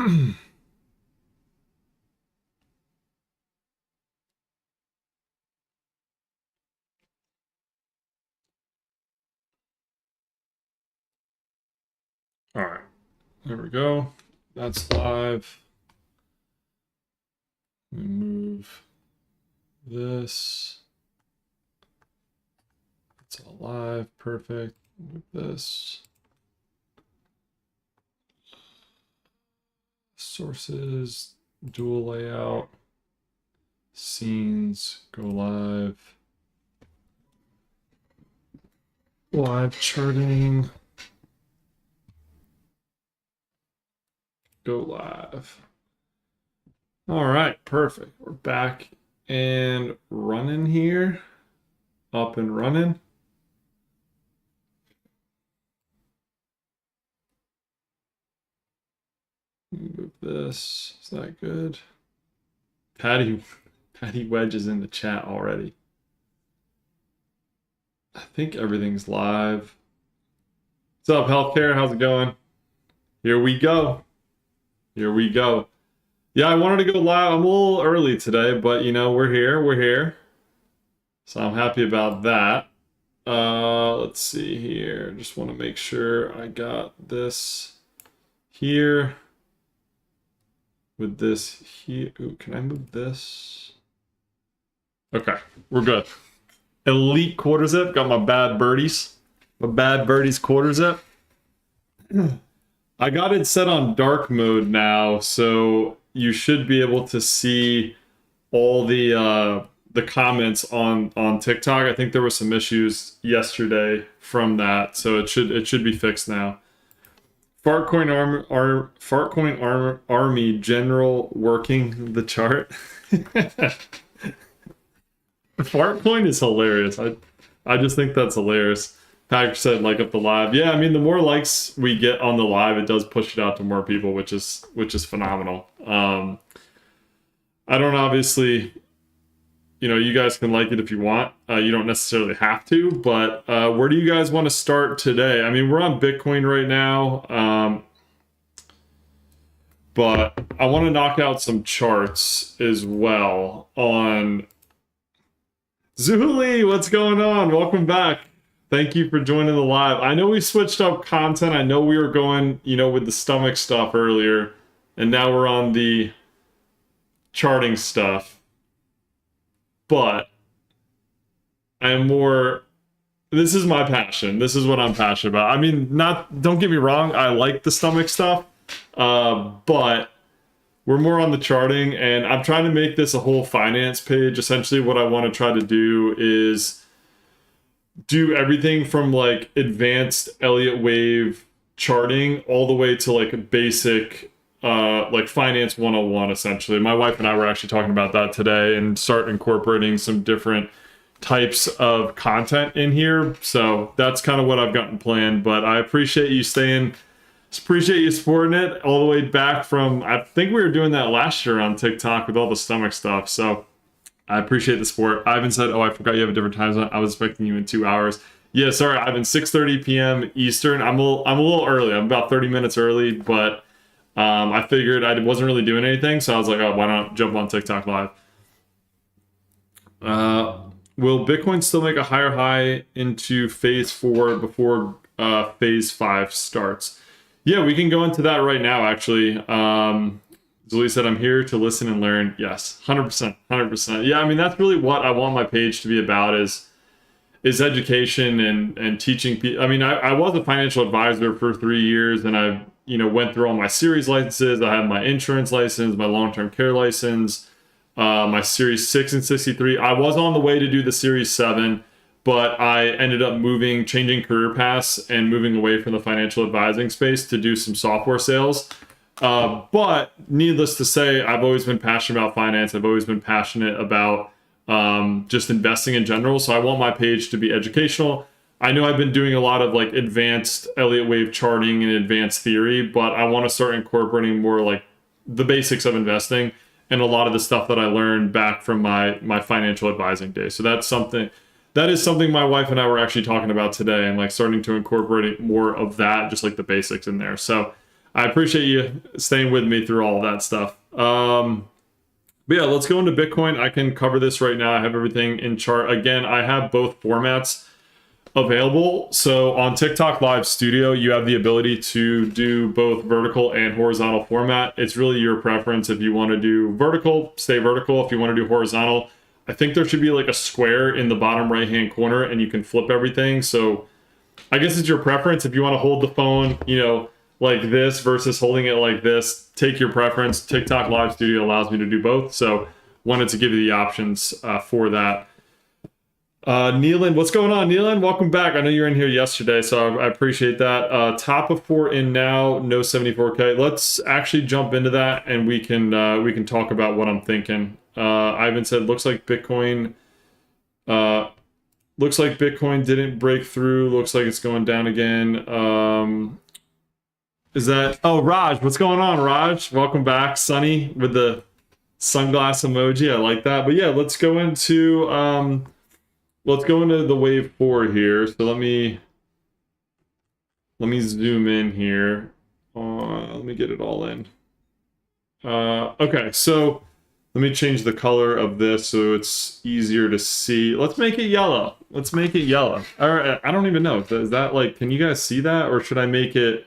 All right, there we go. That's live. Let me move this. It's all live. Perfect. Move this. Sources, dual layout, scenes, go live. Live charting. Go live. All right, perfect. We're back and running here. Up and running. Move this. Is that good? Patty Wedge is in the chat already. I think everything's live. What's up, healthcare? How's it going? Here we go. Here we go. Yeah, I wanted to go live. I'm a little early today, but you know, we're here. We're here. So I'm happy about that. Let's see here. Just want to make sure I got this here. With this here. Ooh, can I move this? Okay, we're good. Elite quarter zip. Got my bad birdies. My bad birdies quarter zip. I got it set on dark mode now, so you should be able to see all the comments on TikTok. I think there were some issues yesterday from that, so it should be fixed now. Fartcoin Army General working the chart. Fartcoin is hilarious. I just think that's hilarious. Patrick said like up the live. Yeah, I mean the more likes we get on the live, it does push it out to more people, which is phenomenal. I don't obviously, you know, you guys can like it if you want. You don't necessarily have to, but where do you guys want to start today? I mean, we're on Bitcoin right now, but I want to knock out some charts as well on Zuli. What's going on? Welcome back. Thank you for joining the live. I know we switched up content. I know we were going, you know, with the stomach stuff earlier, and now we're on the charting stuff. But I'm more, this is my passion. This is what I'm passionate about. I mean, don't get me wrong, I like the stomach stuff, but we're more on the charting, and I'm trying to make this a whole finance page. Essentially, what I want to try to do is do everything from like advanced Elliott wave charting all the way to like a basic like finance 101 essentially. My wife and I were actually talking about that today and start incorporating some different types of content in here. So that's kind of what I've gotten planned, but I appreciate you staying, appreciate you supporting it all the way back from, I think we were doing that last year on TikTok with all the stomach stuff. So I appreciate the support. Ivan said, oh, I forgot you have a different time zone. I was expecting you in 2 hours. Yeah, sorry, Ivan, 6:30 p.m. Eastern. I'm a little early. I'm about 30 minutes early, but I figured I wasn't really doing anything, so I was like, oh, why not jump on TikTok live? Will Bitcoin still make a higher high into phase 4 before phase 5 starts? Yeah, we can go into that right now, actually. Zuli said, I'm here to listen and learn. Yes, 100%, 100%. Yeah, I mean, that's really what I want my page to be about is education and teaching people. I mean, I was a financial advisor for 3 years, and I, you know, went through all my series licenses. I have my insurance license, my long-term care license, my series 6 and 63. I was on the way to do the series 7, but I ended up changing career paths and moving away from the financial advising space to do some software sales. But needless to say, I've always been passionate about finance. I've always been passionate about just investing in general. So I want my page to be educational. I know I've been doing a lot of like advanced Elliott wave charting and advanced theory, but I want to start incorporating more like the basics of investing and a lot of the stuff that I learned back from my financial advising days. So that is something my wife and I were actually talking about today, and like starting to incorporate more of that, just like the basics in there. So I appreciate you staying with me through all of that stuff. But yeah, let's go into Bitcoin. I can cover this right now. I have everything in chart. Again, I have both formats available. So on TikTok Live Studio, you have the ability to do both vertical and horizontal format. It's really your preference. If you want to do vertical, stay vertical. If you want to do horizontal, I think there should be like a square in the bottom right-hand corner and you can flip everything. So I guess it's your preference. If you want to hold the phone, you know, like this versus holding it like this, take your preference. TikTok Live Studio allows me to do both. So wanted to give you the options for that. Neelan, what's going on, Neelan? Welcome back. I know you were in here yesterday, so I appreciate that. Top of 4 in now, no 74K. Let's actually jump into that, and we can talk about what I'm thinking. Ivan said, looks like Bitcoin didn't break through. Looks like it's going down again. Is that? Oh, Raj, what's going on, Raj? Welcome back, Sunny with the sunglass emoji. I like that. But yeah, let's go into the wave 4 here. So let me zoom in here. Let me get it all in. Okay, so let me change the color of this so it's easier to see. Let's make it yellow. Let's make it yellow. All right, I don't even know. Is that like, can you guys see that? Or should I make it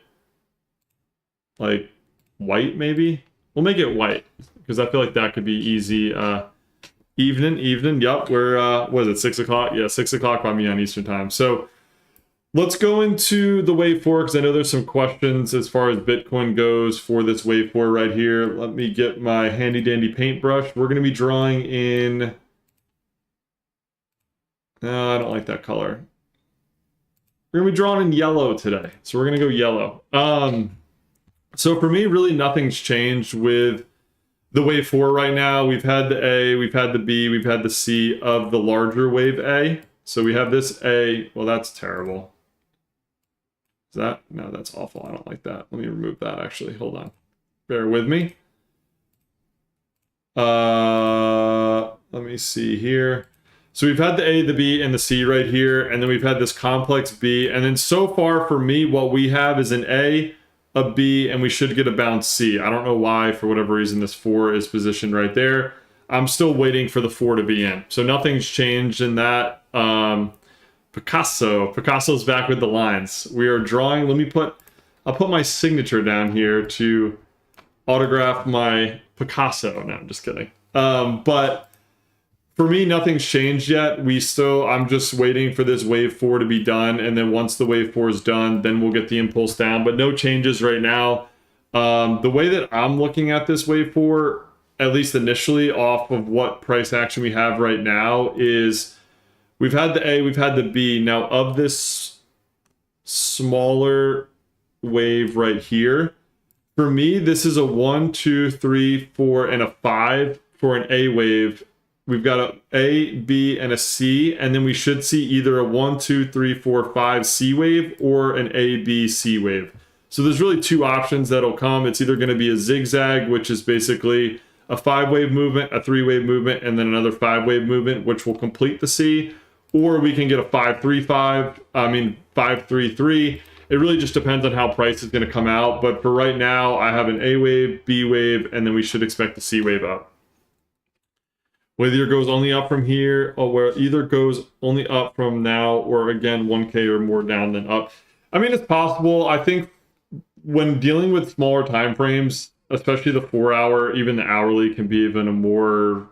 like white maybe? We'll make it white because I feel like that could be easy. Evening. Yep, we're what is it, 6 o'clock? Yeah, 6 o'clock by me on Eastern time. So let's go into the wave 4 because I know there's some questions as far as Bitcoin goes for this wave 4 right here. Let me get my handy dandy paintbrush. We're going to be drawing in. No, I don't like that color. We're going to be drawing in yellow today. So we're going to go yellow. So for me, really nothing's changed with the wave 4 right now. We've had the A, we've had the B, we've had the C of the larger wave A. So we have this A. Well, that's terrible. Is that? No, that's awful. I don't like that. Let me remove that actually. Hold on. Bear with me. Let me see here. So we've had the A, the B, and the C right here. And then we've had this complex B. And then so far for me, what we have is an A, a B, and we should get a bounce C. I don't know why, for whatever reason, this 4 is positioned right there. I'm still waiting for the 4 to be in. So nothing's changed in that. Picasso's back with the lines. We are drawing. I'll put my signature down here to autograph my Picasso. No, I'm just kidding. But for me, nothing's changed yet. I'm just waiting for this wave 4 to be done. And then once the wave 4 is done, then we'll get the impulse down. But no changes right now. The way that I'm looking at this wave 4, at least initially off of what price action we have right now, is we've had the A, we've had the B. Now of this smaller wave right here, for me, this is a 1, 2, 3, 4, and a 5 for an A wave. We've got a A, B, and a C, and then we should see either a 1, 2, 3, 4, 5 C wave or an A, B, C wave. So there's really 2 options that'll come. It's either going to be a zigzag, which is basically a 5-wave movement, a 3-wave movement, and then another 5-wave movement, which will complete the C, or we can get a 5-3-3. It really just depends on how price is going to come out. But for right now, I have an A wave, B wave, and then we should expect the C wave up. Whether it goes only up from here, or where either goes only up from now, or again 1K or more down than up. I mean, it's possible. I think when dealing with smaller time frames, especially the 4-hour, even the hourly can be even a more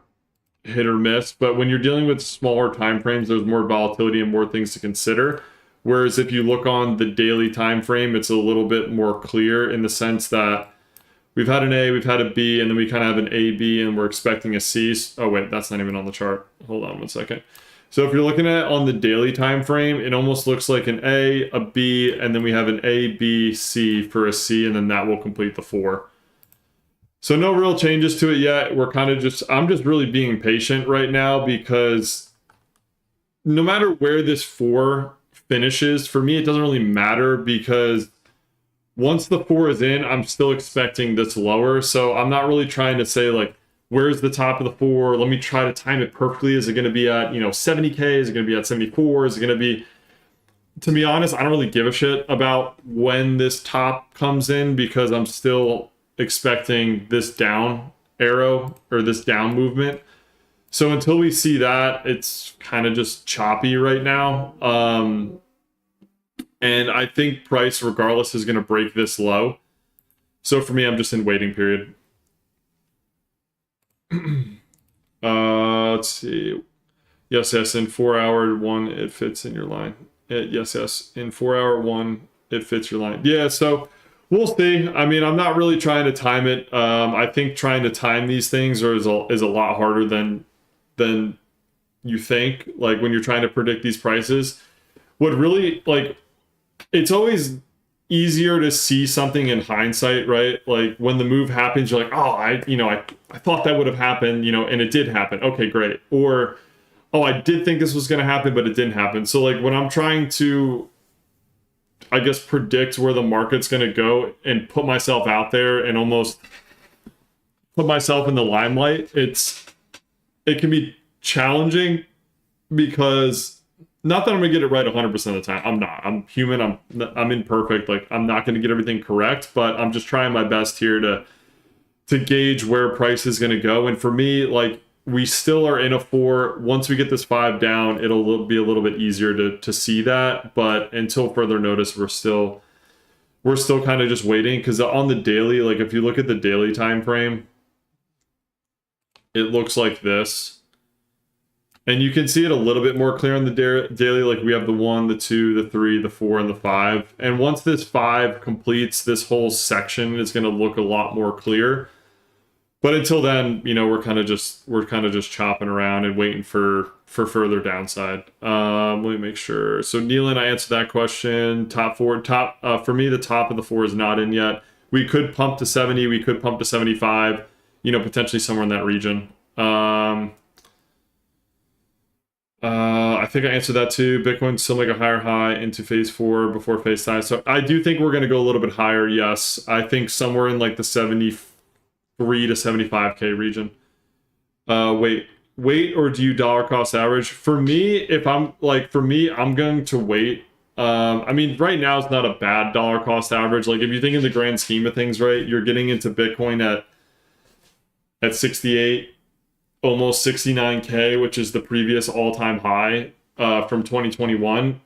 hit or miss. But when you're dealing with smaller time frames, there's more volatility and more things to consider. Whereas if you look on the daily time frame, it's a little bit more clear in the sense that we've had an A, we've had a B, and then we kind of have an A, B, and we're expecting a C. Oh, wait, that's not even on the chart. Hold on one second. So if you're looking at it on the daily time frame, it almost looks like an A, a B, and then we have an A, B, C for a C, and then that will complete the 4. So no real changes to it yet. I'm just really being patient right now because no matter where this 4 finishes, for me, it doesn't really matter because once the 4 is in, I'm still expecting this lower. So I'm not really trying to say like, where's the top of the 4? Let me try to time it perfectly. Is it going to be at, 70K? Is it going to be at 74? Is it going to be... to be honest, I don't really give a shit about when this top comes in because I'm still expecting this down arrow or this down movement. So until we see that, it's kind of just choppy right now. And I think price, regardless, is going to break this low. So for me, I'm just in waiting period. Let's see. Yes, in 4 hour one, it fits in your line. Yes, in 4 hour one, it fits your line. Yeah, so we'll see. I mean, I'm not really trying to time it. I think trying to time these things is a lot harder than you think. Like when you're trying to predict these prices, what really like it's always easier to see something in hindsight, right? Like when the move happens, you're like, oh, I thought that would have happened, and it did happen. Okay, great. Or, oh, I did think this was going to happen, but it didn't happen. So like when I'm trying to, I guess, predict where the market's going to go and put myself out there and almost put myself in the limelight, it can be challenging because not that I'm gonna get it right 100% of the time. I'm not. I'm human. I'm imperfect. Like I'm not gonna get everything correct, but I'm just trying my best here to gauge where price is gonna go. And for me, like we still are in a 4. Once we get this 5 down, it'll be a little bit easier to see that. But until further notice, we're still kind of just waiting because on the daily, like if you look at the daily time frame, it looks like this. And you can see it a little bit more clear on the daily. Like we have the 1, the 2, the 3, the 4, and the 5. And once this 5 completes, this whole section is going to look a lot more clear. But until then, we're kind of just chopping around and waiting for further downside. Let me make sure. So Nealon, I answered that question. Top 4, for me, the top of the 4 is not in yet. We could pump to 70. We could pump to 75. Potentially somewhere in that region. I think I answered that too. Bitcoin still make a higher high into phase 4 before phase 5. So I do think we're going to go a little bit higher. Yes, I think somewhere in like the 73 to 75k region. Wait, or do you dollar cost average? For me, I'm going to wait. I mean, right now it's not a bad dollar cost average. Like if you think in the grand scheme of things, right, you're getting into Bitcoin at 68. Almost 69k, which is the previous all-time high from 2021.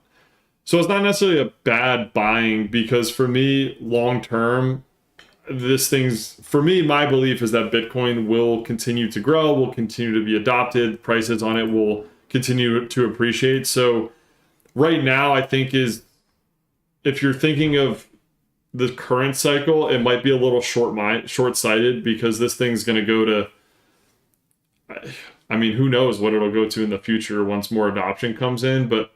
So it's not necessarily a bad buying because for me, long-term, my belief is that Bitcoin will continue to grow, will continue to be adopted, prices on it will continue to appreciate. So right now, I think if you're thinking of the current cycle, it might be a little short-sighted because this thing's going to go to, I mean, who knows what it'll go to in the future once more adoption comes in, but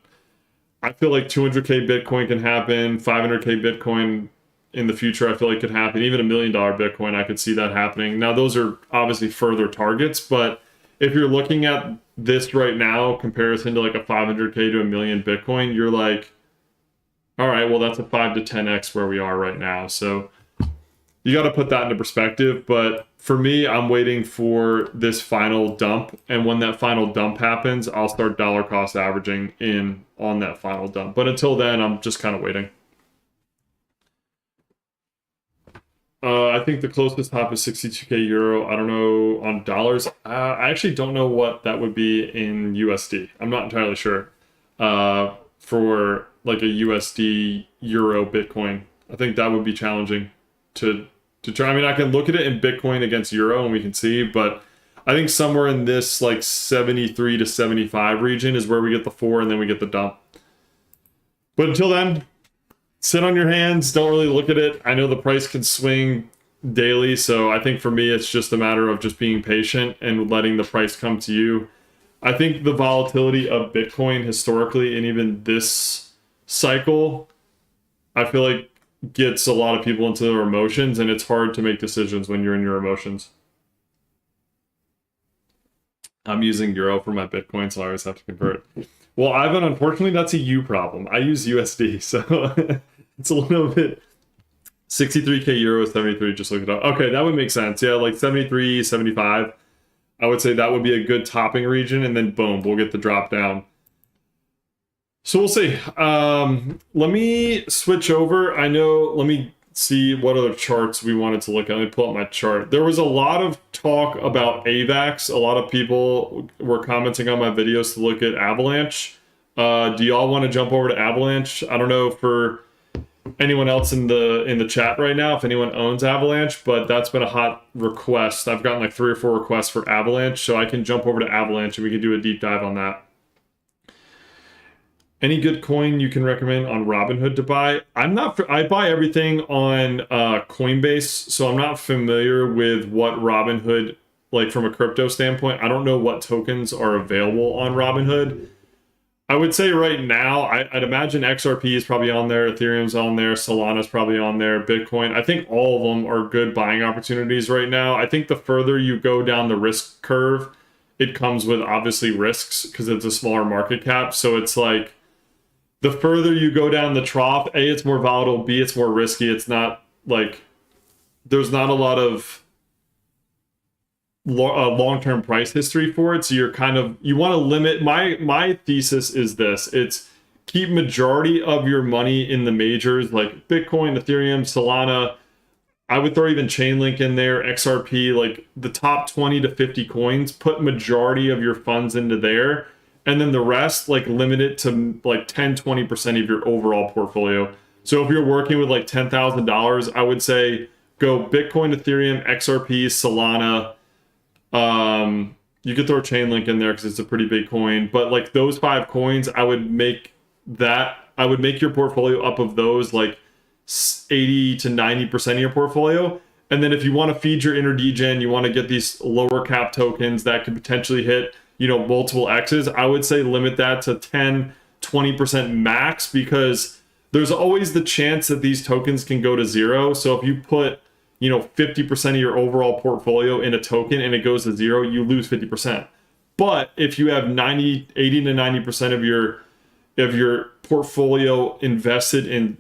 I feel like 200k Bitcoin can happen, 500k Bitcoin in the future I feel like could happen, even $1 million Bitcoin, I could see that happening. Now, those are obviously further targets, but if you're looking at this right now, comparison to like a 500k to $1 million Bitcoin, you're like, all right, well, that's a 5 to 10x where we are right now. So you got to put that into perspective, but for me, I'm waiting for this final dump, and when that final dump happens, I'll start dollar cost averaging in on that final dump. But until then, I'm just kind of waiting. I think the closest top is 62k euro. I don't know on dollars. I actually don't know what that would be in USD. I'm not entirely sure. For like a USD euro Bitcoin, I think that would be challenging to try. I mean, I can look at it in Bitcoin against euro and we can see, but I think somewhere in this like 73 to 75 region is where we get the 4 and then we get the dump. But until then, sit on your hands, don't really look at it. I know the price can swing daily, so I think for me it's just a matter of just being patient and letting the price come to you. I think the volatility of Bitcoin historically and even this cycle, I feel like gets a lot of people into their emotions, and it's hard to make decisions when you're in your emotions. I'm using euro for my Bitcoin, so I always have to convert. Well, Ivan, unfortunately, that's a you problem. I use USD, so it's a little bit. 63k euro, 73, just look it up. Okay, that would make sense. Yeah, like 73, 75. I would say that would be a good topping region, and then boom, we'll get the drop down. So we'll see. Let me switch over. Let me see what other charts we wanted to look at. Let me pull up my chart. There was a lot of talk about AVAX. A lot of people were commenting on my videos to look at Avalanche. Do y'all want to jump over to Avalanche? I don't know for anyone else in the chat right now, if anyone owns Avalanche, but that's been a hot request. I've gotten like 3 or 4 requests for Avalanche, so I can jump over to Avalanche and we can do a deep dive on that. Any good coin you can recommend on Robinhood to buy? I buy everything on Coinbase, so I'm not familiar with what Robinhood, like from a crypto standpoint. I don't know what tokens are available on Robinhood. I would say right now, I'd imagine XRP is probably on there, Ethereum's on there, Solana's probably on there, Bitcoin. I think all of them are good buying opportunities right now. I think the further you go down the risk curve, it comes with obviously risks because it's a smaller market cap. So it's like, the further you go down the trough, A, it's more volatile, B, it's more risky. It's not like, there's not a lot of long-term price history for it. So you're kind of, you want to limit, my thesis is this, it's keep majority of your money in the majors like Bitcoin, Ethereum, Solana. I would throw even Chainlink in there, XRP, like the top 20 to 50 coins, put majority of your funds into there. And then the rest, like limit it to like 10-20% of your overall portfolio. So if you're working with like $10,000, I would say go Bitcoin, Ethereum, XRP, Solana. You could throw Chainlink in there because it's a pretty big coin. But like those 5 coins, I would make your portfolio up of those like 80 to 90% of your portfolio. And then if you want to feed your inner degen, you want to get these lower cap tokens that could potentially hit, you know, multiple X's, I would say limit that to 10-20% max, because there's always the chance that these tokens can go to zero. So if you put, you know, 50% of your overall portfolio in a token and it goes to zero, you lose 50%. But if you have 80 to 90% of your portfolio invested in,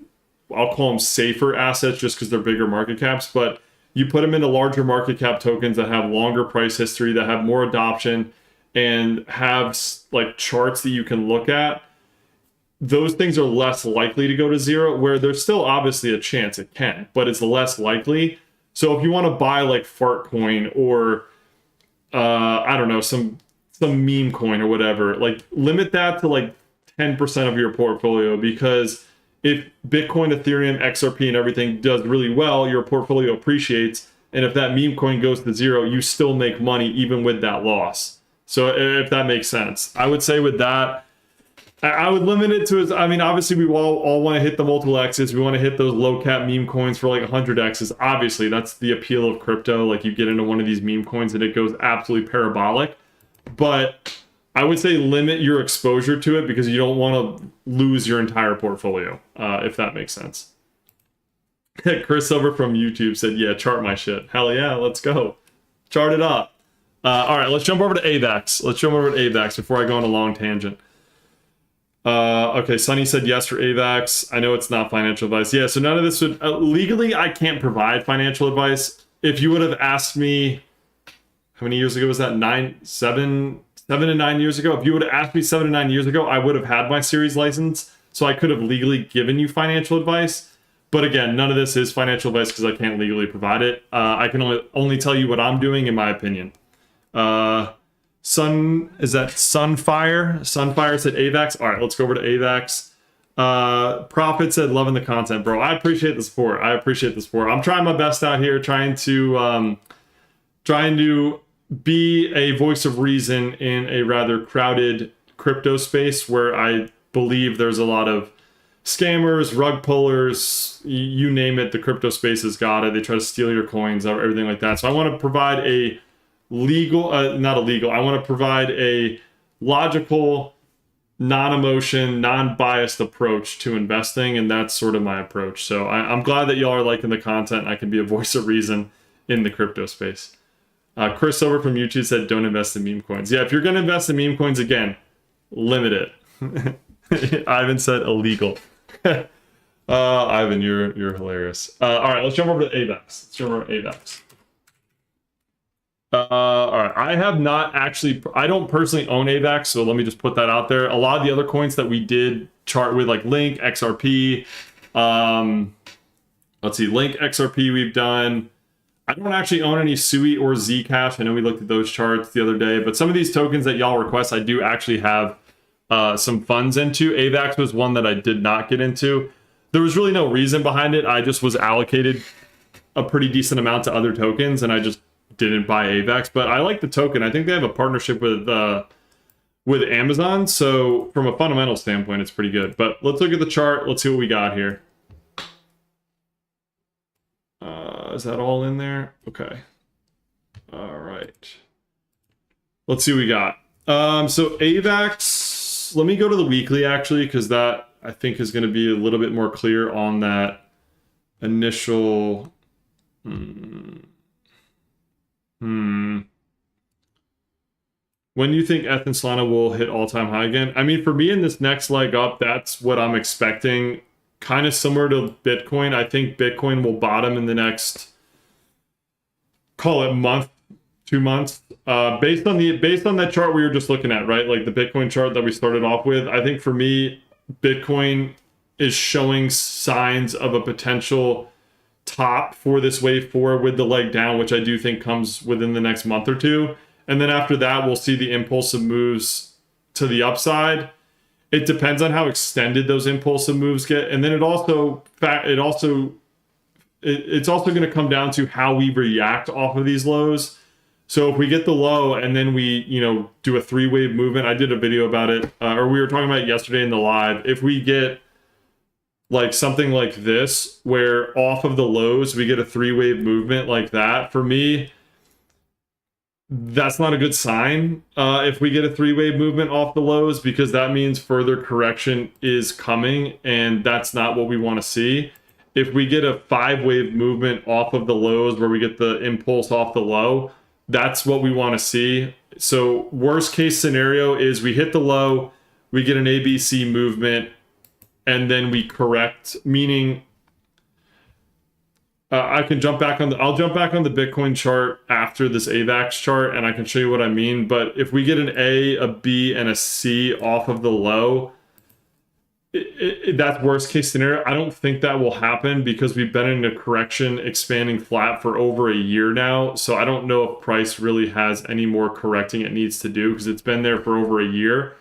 I'll call them safer assets just because they're bigger market caps, but you put them into larger market cap tokens that have longer price history, that have more adoption, and have like charts that you can look at, those things are less likely to go to zero, where there's still obviously a chance it can, but it's less likely. So if you want to buy like Fartcoin or I don't know, some meme coin or whatever, like limit that to like 10% of your portfolio, because if Bitcoin, Ethereum, XRP and everything does really well, your portfolio appreciates, and if that meme coin goes to zero, you still make money even with that loss. So if that makes sense, I would say with that, I would limit it to, I mean, obviously we all want to hit the multiple X's. We want to hit those low cap meme coins for like 100 X's. Obviously, that's the appeal of crypto. Like you get into one of these meme coins and it goes absolutely parabolic. But I would say limit your exposure to it because you don't want to lose your entire portfolio, if that makes sense. Chris Silver from YouTube said, yeah, chart my shit. Hell yeah, let's go. Chart it up. All right, let's jump over to AVAX. Let's jump over to AVAX before I go on a long tangent. Okay, Sunny said yes for AVAX. I know it's not financial advice. Yeah, so none of this would... legally, I can't provide financial advice. If you would have asked me... How many years ago was that? 7 to 9 years ago? If you would have asked me 7 to 9 years ago, I would have had my series license, so I could have legally given you financial advice. But again, none of this is financial advice because I can't legally provide it. I can only tell you what I'm doing in my opinion. Sunfire said AVAX. All right, let's go over to AVAX. Profit said loving the content, bro. I appreciate the support. I'm trying my best out here, trying to be a voice of reason in a rather crowded crypto space where I believe there's a lot of scammers, rug pullers, you name it. The crypto space has got it. They try to steal your coins, everything like that. So I want to provide I want to provide a logical, non-emotion, non-biased approach to investing, and that's sort of my approach. So I'm glad that y'all are liking the content. I can be a voice of reason in the crypto space. Chris Silver from YouTube said, don't invest in meme coins. Yeah, if you're going to invest in meme coins, again, limit it. Ivan said illegal. Ivan, you're hilarious. All right, let's jump over to AVAX. All right. I have not actually, I don't personally own AVAX, so let me just put that out there. A lot of the other coins that we did chart with, like Link, XRP, let's see, Link, XRP we've done. I don't actually own any SUI or Zcash. I know we looked at those charts the other day, but some of these tokens that y'all request, I do actually have some funds into. AVAX was one that I did not get into. There was really no reason behind it. I just was allocated a pretty decent amount to other tokens, and I just didn't buy AVAX. But I like the token. I think they have a partnership with Amazon, so from a fundamental standpoint, it's pretty good. But let's look at the chart. Let's see what we got here. Is that all in there? Okay. All right. Let's see what we got. So AVAX, let me go to the weekly actually, because that I think is going to be a little bit more clear on that initial. When do you think ETH and Solana will hit all-time high again? I mean, for me in this next leg up, that's what I'm expecting. Kind of similar to Bitcoin. I think Bitcoin will bottom in the next, call it month, 2 months. Based on that chart we were just looking at, right? Like the Bitcoin chart that we started off with. I think for me, Bitcoin is showing signs of a potential top for this wave 4 with the leg down, which I do think comes within the next month or two. And then after that, we'll see the impulsive moves to the upside. It depends on how extended those impulsive moves get. And then it's also going to come down to how we react off of these lows. So if we get the low and then we, do a 3-wave movement, I did a video about it, or we were talking about it yesterday in the live. If we get like something like this, where off of the lows, we get a 3-wave movement like that, for me, that's not a good sign if we get a 3-wave movement off the lows, because that means further correction is coming, and that's not what we want to see. If we get a 5-wave movement off of the lows where we get the impulse off the low, that's what we want to see. So worst case scenario is we hit the low, we get an ABC movement, and then we correct, meaning I'll jump back on the Bitcoin chart after this AVAX chart, and I can show you what I mean. But if we get an A, a B, and a C off of the low, that's worst case scenario. I don't think that will happen because we've been in a correction expanding flat for over a year now. So I don't know if price really has any more correcting it needs to do, because it's been there for over a year.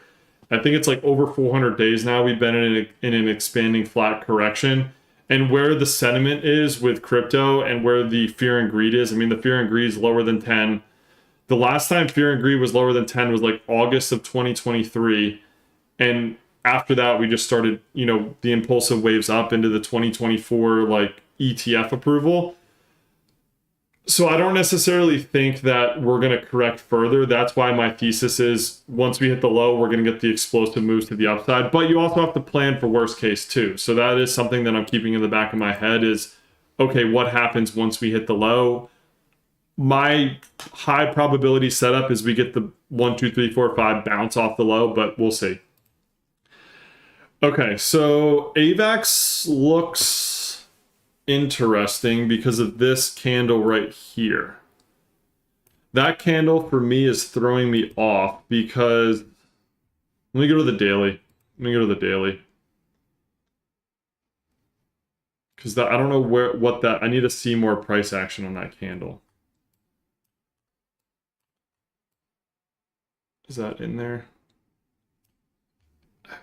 I think it's like over 400 days now we've been in an expanding flat correction. And where the sentiment is with crypto and where the fear and greed is, I mean, the fear and greed is lower than 10. The last time fear and greed was lower than 10 was like August of 2023. And after that, we just started, the impulsive waves up into the 2024 like ETF approval. So I don't necessarily think that we're going to correct further. That's why my thesis is once we hit the low, we're going to get the explosive moves to the upside. But you also have to plan for worst case too. So that is something that I'm keeping in the back of my head is, okay, what happens once we hit the low? My high probability setup is we get the 1, 2, 3, 4, 5 bounce off the low, but we'll see. Okay, so AVAX looks interesting because of this candle right here. That candle for me is throwing me off because let me go to the daily. Because I don't know I need to see more price action on that candle. Is that in there?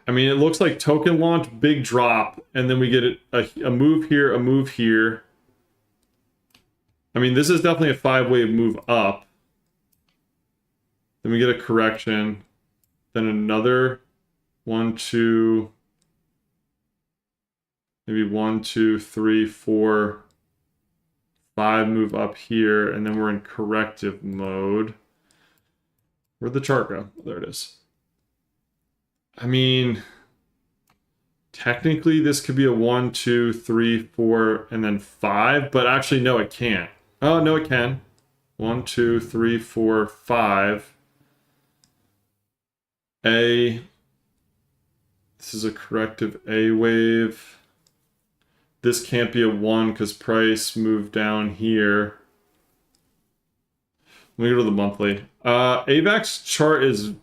I mean, it looks like token launch, big drop, and then we get a move here, a move here. I mean, this is definitely a 5-wave move up. Then we get a correction. Then another 1, 2, maybe 1, 2, 3, 4, 5 move up here, and then we're in corrective mode. Where'd the chart go? There it is. I mean, technically this could be a 1, 2, 3, 4, and then 5, but actually, no, it can't. Oh, no, it can. 1, 2, 3, 4, 5. A. This is a corrective A wave. This can't be a 1 because price moved down here. Let me go to the monthly. AVAX chart is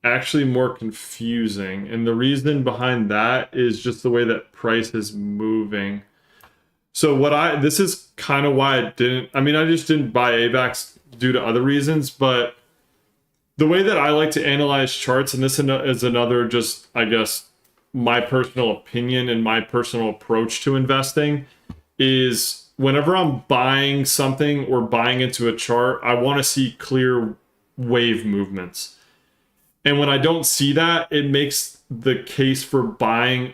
actually more confusing, and the reason behind that is just the way that price is moving. So this is kind of why I just didn't buy AVAX due to other reasons, but the way that I like to analyze charts, and this is another just, I guess, my personal opinion and my personal approach to investing, is whenever I'm buying something or buying into a chart, I want to see clear wave movements. And when I don't see that, it makes the case for buying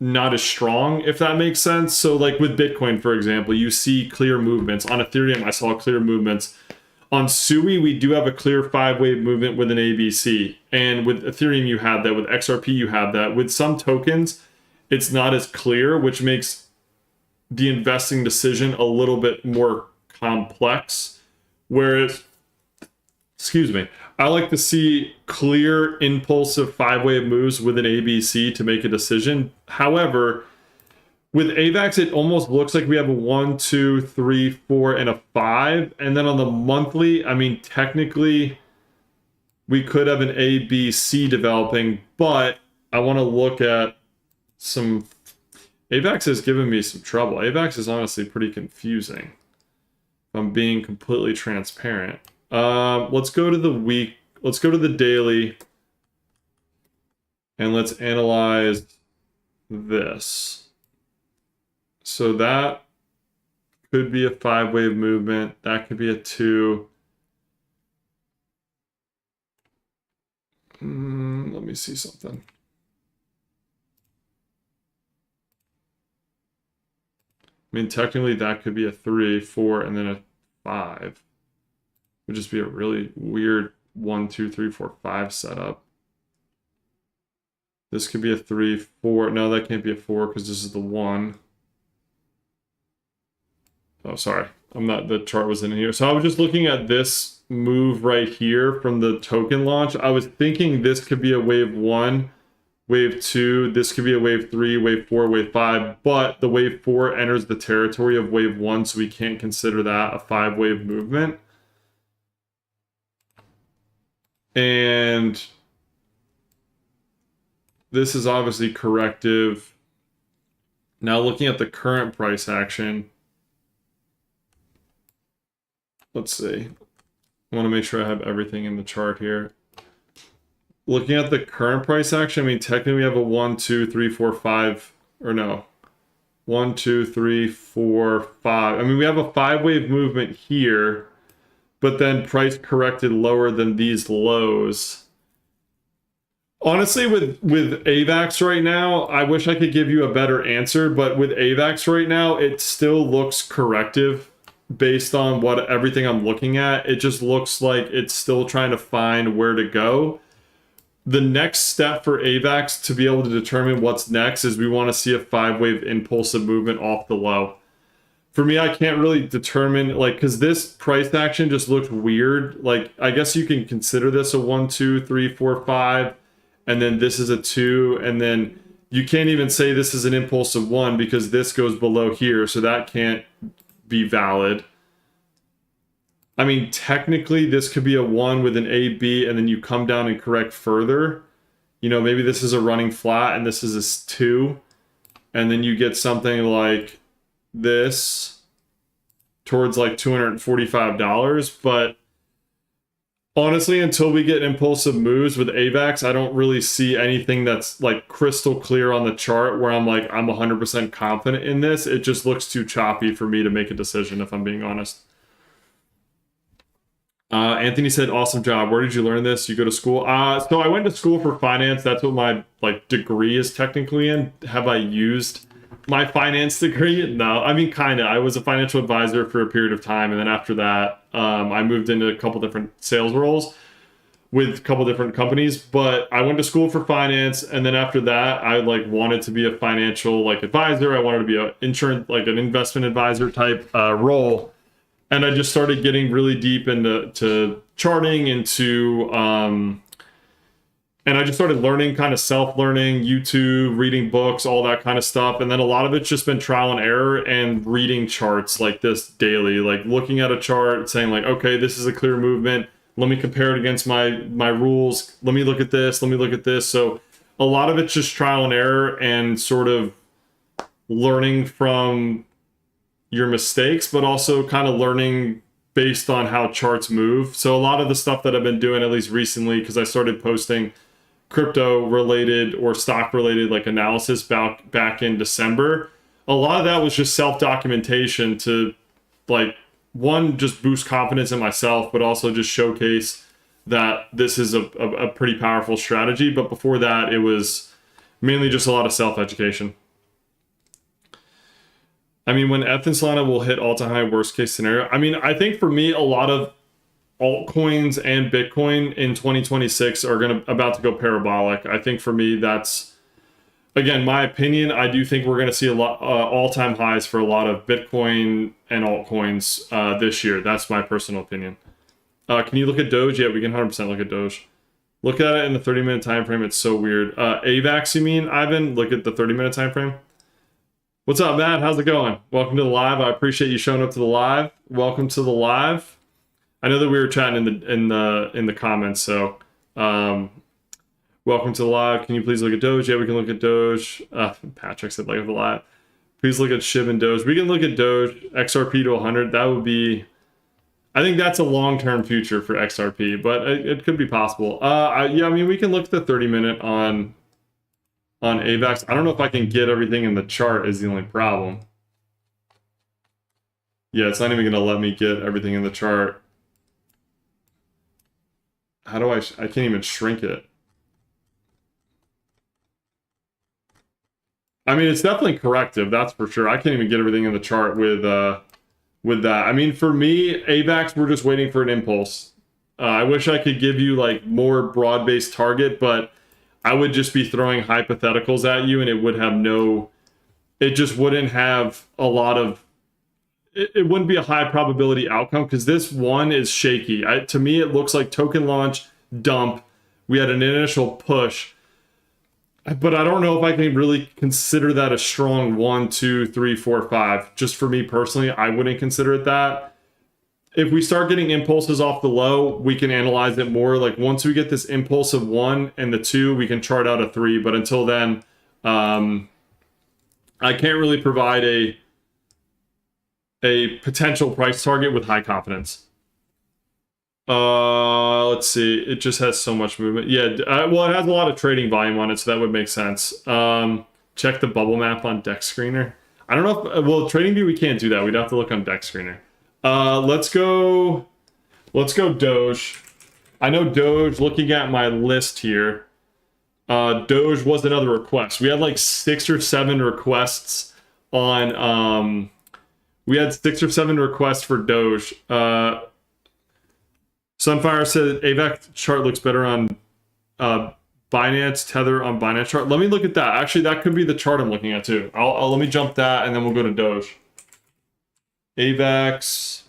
not as strong, if that makes sense. So like with Bitcoin, for example, you see clear movements. On Ethereum, I saw clear movements. On SUI, we do have a clear 5-wave movement with an ABC. And with Ethereum, you have that. With XRP, you have that. With some tokens, it's not as clear, which makes the investing decision a little bit more complex. Whereas, I like to see clear, impulsive 5-wave moves with an ABC to make a decision. However, with AVAX, it almost looks like we have a 1, 2, 3, 4, and a 5. And then on the monthly, I mean, technically, we could have an ABC developing, but I want to look at some... AVAX has given me some trouble. AVAX is honestly pretty confusing, if I'm being completely transparent. Let's go to the week. Let's go to the daily, and let's analyze this. So that could be a 5-wave movement. That could be a 2. Let me see something. I mean, technically that could be a 3, 4, and then a 5. It would just be a really weird 1, 2, 3, 4, 5 setup. This could be a 3, 4. No, that can't be a 4 because this is the 1. Oh, sorry. The chart was in here. So I was just looking at this move right here from the token launch. I was thinking this could be a wave 1, wave 2. This could be a wave 3, wave 4, wave 5. But the wave 4 enters the territory of wave 1, so we can't consider that a 5-wave movement. And this is obviously corrective. Now looking at the current price action. Let's see. I want to make sure I have everything in the chart here. Looking at the current price action, I mean, technically we have a 1, 2, 3, 4, 5, or no. 1, 2, 3, 4, 5. I mean, we have a 5-wave movement here, but then price corrected lower than these lows. Honestly, with AVAX right now, I wish I could give you a better answer, but with AVAX right now, it still looks corrective. Based on everything I'm looking at, it just looks like it's still trying to find where to go. The next step for AVAX to be able to determine what's next is we want to see a 5-wave impulsive movement off the low. For me, I can't really determine, because this price action just looked weird. I guess you can consider this a 1, 2, 3, 4, 5, and then this is a 2, and then you can't even say this is an impulsive 1 because this goes below here, so that can't be valid. I mean, technically this could be a 1 with an A, B, and then you come down and correct further. You know, maybe this is a running flat and this is a 2, and then you get something like this towards like $245. But honestly, until we get impulsive moves with AVAX, I don't really see anything that's like crystal clear on the chart where I'm like, I'm 100% confident in this. It just looks too choppy for me to make a decision, if I'm being honest. Anthony said, awesome job. Where did you learn this? You go to school? So I went to school for finance. That's what my degree is technically in. Have I used my finance degree? No, I mean, kind of. I was a financial advisor for a period of time. And then after that, I moved into a couple different sales roles with a couple different companies. But I went to school for finance. And then after that, I wanted to be a financial advisor. I wanted to be an insurance, an investment advisor type role. And I just started getting really deep into charting, into And I just started learning, kind of self-learning, YouTube, reading books, all that kind of stuff. And then a lot of it's just been trial and error and reading charts like this daily, like looking at a chart, saying like, okay, this is a clear movement. Let me compare it against my rules. Let me look at this. Let me look at this. So a lot of it's just trial and error and sort of learning from your mistakes, but also kind of learning based on how charts move. So a lot of the stuff that I've been doing, at least recently, because I started posting crypto related or stock related like analysis back in December, a lot of that was just self documentation to like, one, just boost confidence in myself, but also just showcase that this is a pretty powerful strategy. But before that, it was mainly just a lot of self education. I mean, when ETH and Solana will hit all-time high worst case scenario, I mean, I think for me, a lot of altcoins and Bitcoin in 2026 are about to go parabolic. I think for me, that's, again, my opinion. I do think we're going to see a lot all-time highs for a lot of Bitcoin and altcoins this year. That's my personal opinion. Can you look at Doge? Yeah, we can 100% look at Doge. Look at it in the 30-minute time frame. It's so weird. AVAX, you mean, Ivan? Look at the 30-minute time frame. What's up, Matt? How's it going? Welcome to the live. I appreciate you showing up to the live. Welcome to the live. I know that we were chatting in the comments, so welcome to the live. Can you please look at Doge? Yeah, we can look at Doge. Patrick said like the live. Please look at SHIB and Doge. We can look at Doge, XRP to 100. That would be, I think that's a long-term future for XRP, but it could be possible. Yeah, I mean, we can look at the 30-minute on AVAX. I don't know if I can get everything in the chart is the only problem. Yeah, it's not even going to let me get everything in the chart. How do I can't even shrink it. I mean, it's definitely corrective, that's for sure. I can't even get everything in the chart with that. I mean, for me, AVAX, we're just waiting for an impulse. I wish I could give you like more broad-based target, but I would just be throwing hypotheticals at you and it would have it just wouldn't have a lot of, it wouldn't be a high probability outcome because this one is shaky. To me, it looks like token launch, dump. We had an initial push, but I don't know if I can really consider that a strong 1, 2, 3, 4, 5. Just for me personally, I wouldn't consider it that. If we start getting impulses off the low, we can analyze it more. Like once we get this impulse of 1 and the 2, we can chart out a 3. But until then, I can't really provide a potential price target with high confidence. Let's see. It just has so much movement. Yeah, well, it has a lot of trading volume on it, so that would make sense. Check the bubble map on Dex Screener. I don't know if, well, TradingView, we can't do that. We'd have to look on Dex Screener. Let's go Doge. I know Doge, looking at my list here, Doge was another request. We had like 6 or 7 requests on, we had 6 or 7 requests for Doge. Sunfire said AVAX chart looks better on Binance, Tether on Binance chart. Let me look at that. Actually, that could be the chart I'm looking at too. Let me jump that and then we'll go to Doge. AVAX,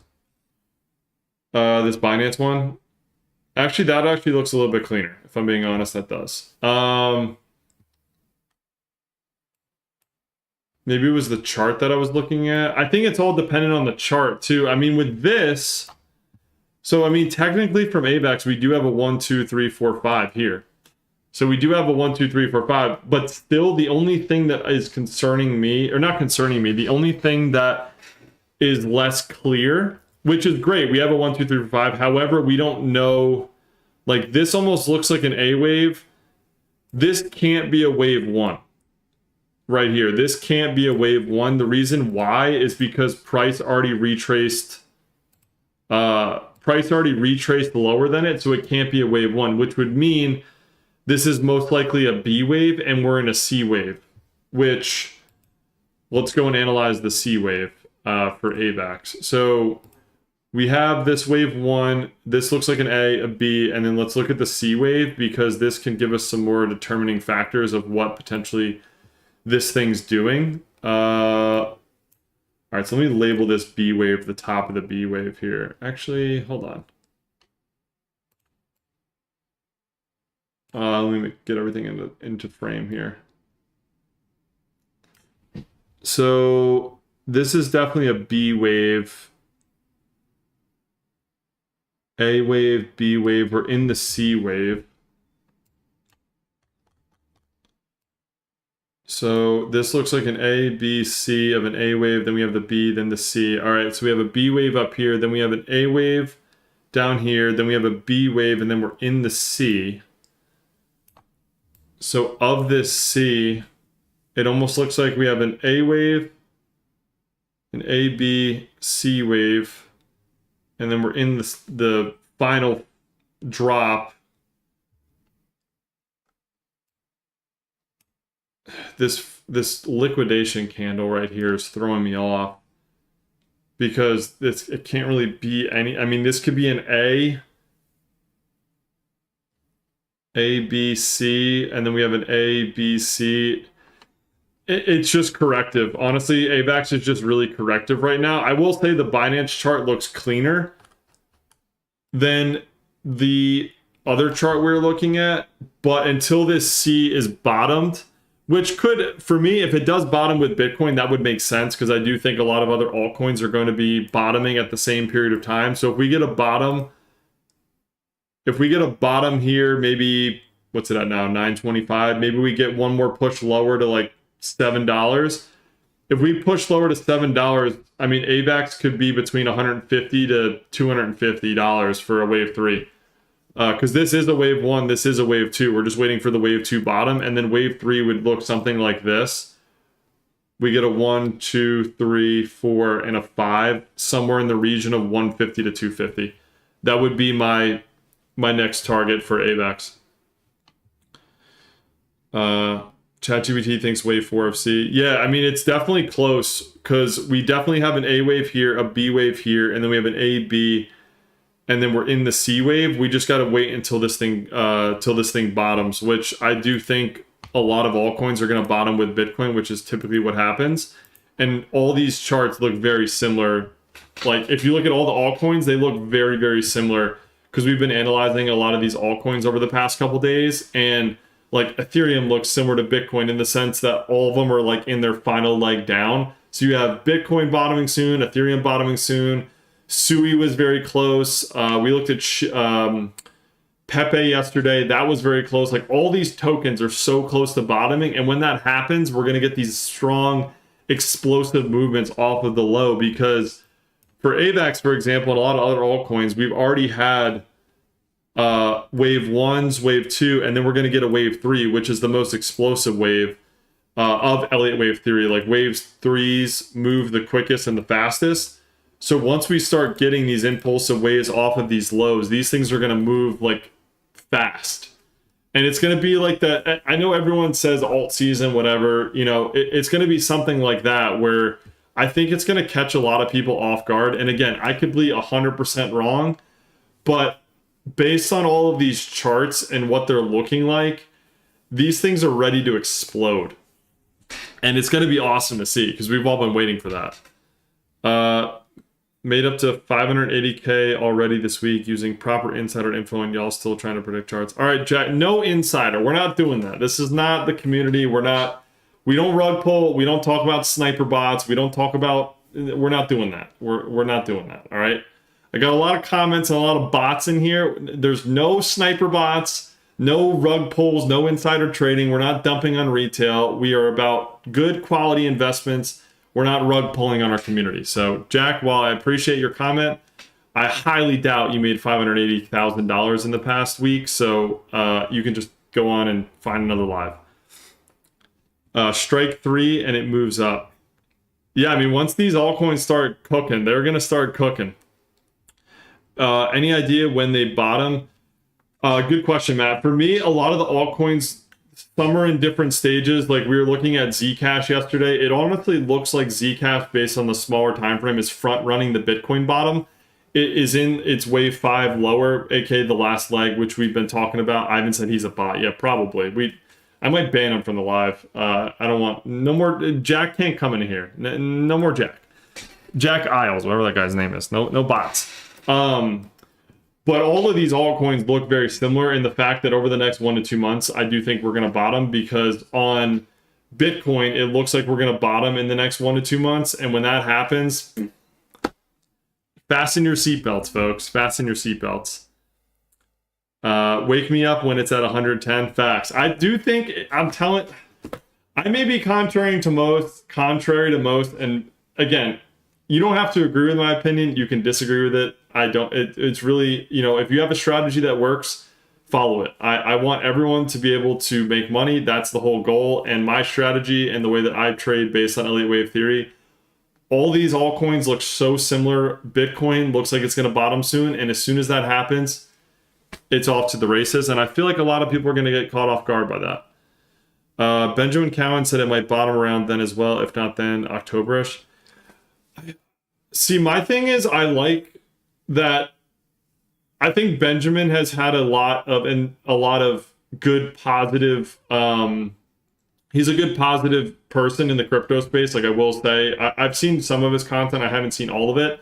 this Binance one. Actually, that actually looks a little bit cleaner. If I'm being honest, that does. Maybe it was the chart that I was looking at. I think it's all dependent on the chart too. I mean, with this, so I mean, technically from AVAX, we do have a 1, 2, 3, 4, 5 here. So we do have a 1, 2, 3, 4, 5, but still the only thing that is concerning me, or not concerning me, the only thing that is less clear, which is great. We have a 1, 2, 3, 4, 5. However, we don't know, like this almost looks like an A wave. This can't be a wave 1 right here. This can't be a wave 1. The reason why is because price already retraced lower than it, so it can't be a wave 1, which would mean this is most likely a B wave and we're in a C wave, which let's go and analyze the C wave for AVAX. So we have this wave 1, this looks like an A, a B, and then let's look at the C wave because this can give us some more determining factors of what potentially this thing's doing. All right, so let me label this B wave, the top of the B wave here. Actually, hold on. Let me get everything into frame here. So this is definitely a B wave. A wave, B wave, we're in the C wave. So this looks like an A, B, C of an A wave, then we have the B, then the C. All right, so we have a B wave up here, then we have an A wave down here, then we have a B wave, and then we're in the C. So of this C, it almost looks like we have an A wave, an A, B, C wave, and then we're in the final drop. This liquidation candle right here is throwing me off because it can't really be any. I mean, this could be an A, B, C, and then we have an A, B, C. It's just corrective. Honestly, AVAX is just really corrective right now. I will say the Binance chart looks cleaner than the other chart we're looking at, but until this C is bottomed, which could, for me, if it does bottom with Bitcoin, that would make sense because I do think a lot of other altcoins are going to be bottoming at the same period of time. So if we get a bottom here, maybe, what's it at now, 9.25, maybe we get one more push lower to like $7. If we push lower to $7, I mean, AVAX could be between $150 to $250 for a wave 3. Because this is a wave 1, this is a wave 2. We're just waiting for the wave 2 bottom, and then wave 3 would look something like this. We get a 1, 2, 3, 4, and a 5, somewhere in the region of 150 to 250. That would be my next target for AVAX. ChatGPT thinks wave 4 of C. Yeah, I mean, it's definitely close because we definitely have an A wave here, a B wave here, and then we have an A, B, and then we're in the C wave. We just got to wait until this thing bottoms, which I do think a lot of altcoins are going to bottom with Bitcoin, which is typically what happens. And all these charts look very similar. Like, if you look at all the altcoins, they look very, very similar because we've been analyzing a lot of these altcoins over the past couple days, and like Ethereum looks similar to Bitcoin in the sense that all of them are like in their final leg down. So you have Bitcoin bottoming soon, Ethereum bottoming soon. Sui was very close. We looked at Pepe yesterday. That was very close. Like, all these tokens are so close to bottoming. And when that happens, we're going to get these strong, explosive movements off of the low. Because for AVAX, for example, and a lot of other altcoins, we've already had wave 1s, wave 2, and then we're going to get a wave 3, which is the most explosive wave of Elliott wave theory. Like, waves 3s move the quickest and the fastest. So once we start getting these impulsive waves off of these lows, these things are going to move like fast. And it's going to be like that. I know everyone says alt season, whatever, you know, it's going to be something like that where I think it's going to catch a lot of people off guard. And again, I could be 100% wrong, but based on all of these charts and what they're looking like, these things are ready to explode. And it's going to be awesome to see because we've all been waiting for that. Made up to 580K already this week using proper insider info, and y'all still trying to predict charts. All right, Jack, no insider. We're not doing that. This is not the community. We don't rug pull. We don't talk about sniper bots. We're not doing that. We're not doing that. All right. I got a lot of comments and a lot of bots in here. There's no sniper bots, no rug pulls, no insider trading. We're not dumping on retail. We are about good quality investments. We're not rug pulling on our community. So, Jack, while I appreciate your comment, I highly doubt you made $580,000 in the past week. So you can just go on and find another live. Strike 3 and it moves up. Yeah, I mean, once these altcoins start cooking, they're going to start cooking. Any idea when they bottom? Good question, Matt. For me, a lot of the altcoins, some are in different stages. Like, we were looking at Zcash yesterday. It honestly looks like Zcash, based on the smaller time frame, is front running the Bitcoin bottom. It is in its wave 5 lower, aka the last leg, which we've been talking about. Ivan said he's a bot. Yeah, probably. I might ban him from the live. I don't want no more. Jack can't come in here. No more Jack. Jack Isles, whatever that guy's name is. No bots. But all of these altcoins look very similar in the fact that over the next 1 to 2 months, I do think we're going to bottom, because on Bitcoin, it looks like we're going to bottom in the next 1 to 2 months. And when that happens, fasten your seatbelts, folks. Fasten your seatbelts. Wake me up when it's at 110. Facts. I do think, I may be contrary to most, and again, you don't have to agree with my opinion. You can disagree with it. It's really, if you have a strategy that works, follow it. I want everyone to be able to make money. That's the whole goal. And my strategy and the way that I trade based on Elliott Wave theory, all these altcoins look so similar. Bitcoin looks like it's going to bottom soon. And as soon as that happens, it's off to the races. And I feel like a lot of people are going to get caught off guard by that. Benjamin Cowan said it might bottom around then as well. If not then, Octoberish. See, my thing is, I like that. I think Benjamin has had a lot of good positive. He's a good positive person in the crypto space. Like, I will say, I've seen some of his content. I haven't seen all of it,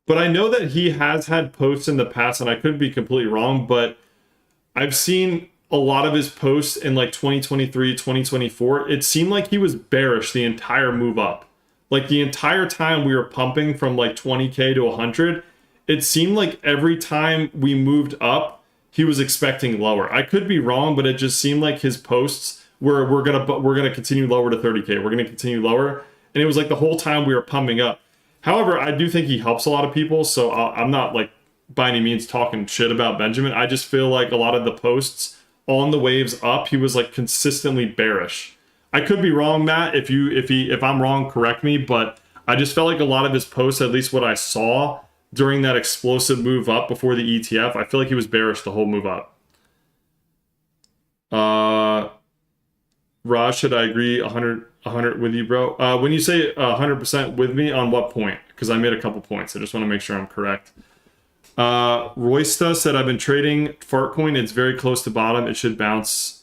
but I know that he has had posts in the past, and I could be completely wrong, but I've seen a lot of his posts in like 2023, 2024. It seemed like he was bearish the entire move up. Like, the entire time we were pumping from like 20K to 100, it seemed like every time we moved up, he was expecting lower. I could be wrong, but it just seemed like his posts were, we're gonna continue lower to 30K. We're gonna continue lower, and it was like the whole time we were pumping up. However, I do think he helps a lot of people, so I'm not like by any means talking shit about Benjamin. I just feel like a lot of the posts on the waves up, he was like consistently bearish. I could be wrong, Matt. If I'm wrong, correct me. But I just felt like a lot of his posts, at least what I saw during that explosive move up before the ETF, I feel like he was bearish the whole move up. Raj, should I agree 100 with you, bro? When you say 100% with me, on what point? Because I made a couple points. I just want to make sure I'm correct. Roysta said, I've been trading Fartcoin. It's very close to bottom. It should bounce.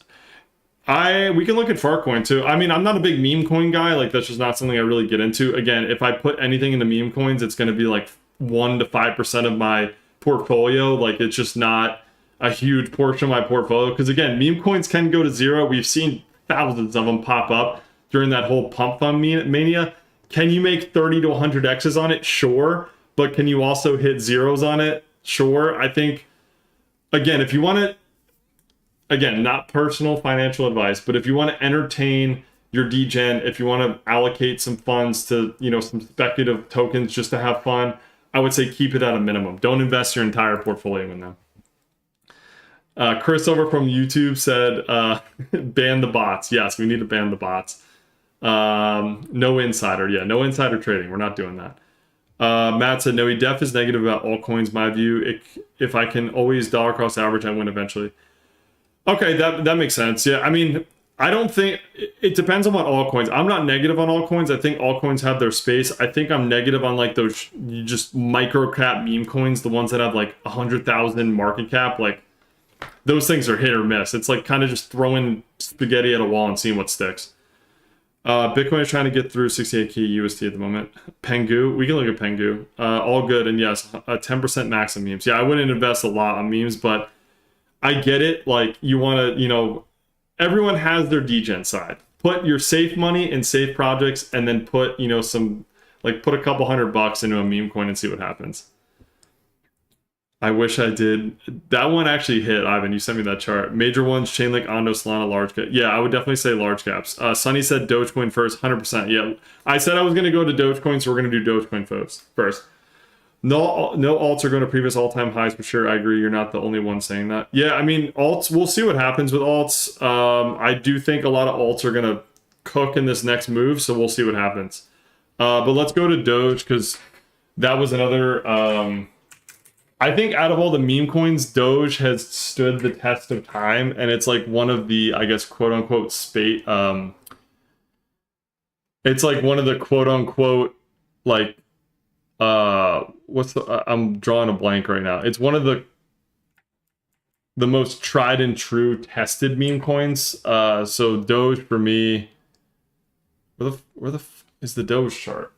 We can look at Fartcoin too. I mean, I'm not a big meme coin guy. Like, that's just not something I really get into. Again, if I put anything into meme coins, it's going to be like 1 to 5% of my portfolio. Like, it's just not a huge portion of my portfolio. Because again, meme coins can go to zero. We've seen thousands of them pop up during that whole pump fund mania. Can you make 30 to 100 X's on it? Sure. But can you also hit zeros on it? Sure. I think, again, if you want to, again, not personal financial advice, but if you want to entertain your degen, if you want to allocate some funds to, some speculative tokens just to have fun, I would say keep it at a minimum. Don't invest your entire portfolio in them. Chris over from YouTube said, ban the bots. Yes, we need to ban the bots. No insider. Yeah, no insider trading. We're not doing that. Matt said, no, he def is negative about altcoins. My view, if I can always dollar cost average, I win eventually. Okay, that makes sense. Yeah, I mean, I don't think it depends on what altcoins. I'm not negative on altcoins. I think altcoins have their space. I think I'm negative on like those just micro cap meme coins, the ones that have like 100,000 market cap. Like, those things are hit or miss. It's like kind of just throwing spaghetti at a wall and seeing what sticks. Bitcoin is trying to get through 68K USD at the moment. Pengu, we can look at Pengu. All good, and yes, a 10% max on memes. Yeah, I wouldn't invest a lot on memes, but I get it. Like, you want to, everyone has their degen side. Put your safe money in safe projects, and then put, put a couple $100 into a meme coin and see what happens. I wish I did. That one actually hit, Ivan. You sent me that chart. Major ones, Chainlink, Ondo, Solana, large cap. Yeah, I would definitely say large caps. Sunny said Dogecoin first, 100%. Yeah, I said I was going to go to Dogecoin, so we're going to do Dogecoin first. No alts are going to previous all-time highs for sure. I agree. You're not the only one saying that. Yeah, I mean, alts, we'll see what happens with alts. I do think a lot of alts are going to cook in this next move, so we'll see what happens. But let's go to Doge, because that was another... I think out of all the meme coins, Doge has stood the test of time, and it's like one of the, I guess, quote-unquote, it's like one of the quote-unquote, like, I'm drawing a blank right now. It's one of the most tried and true tested meme coins. So Doge for me, where the is the Doge chart?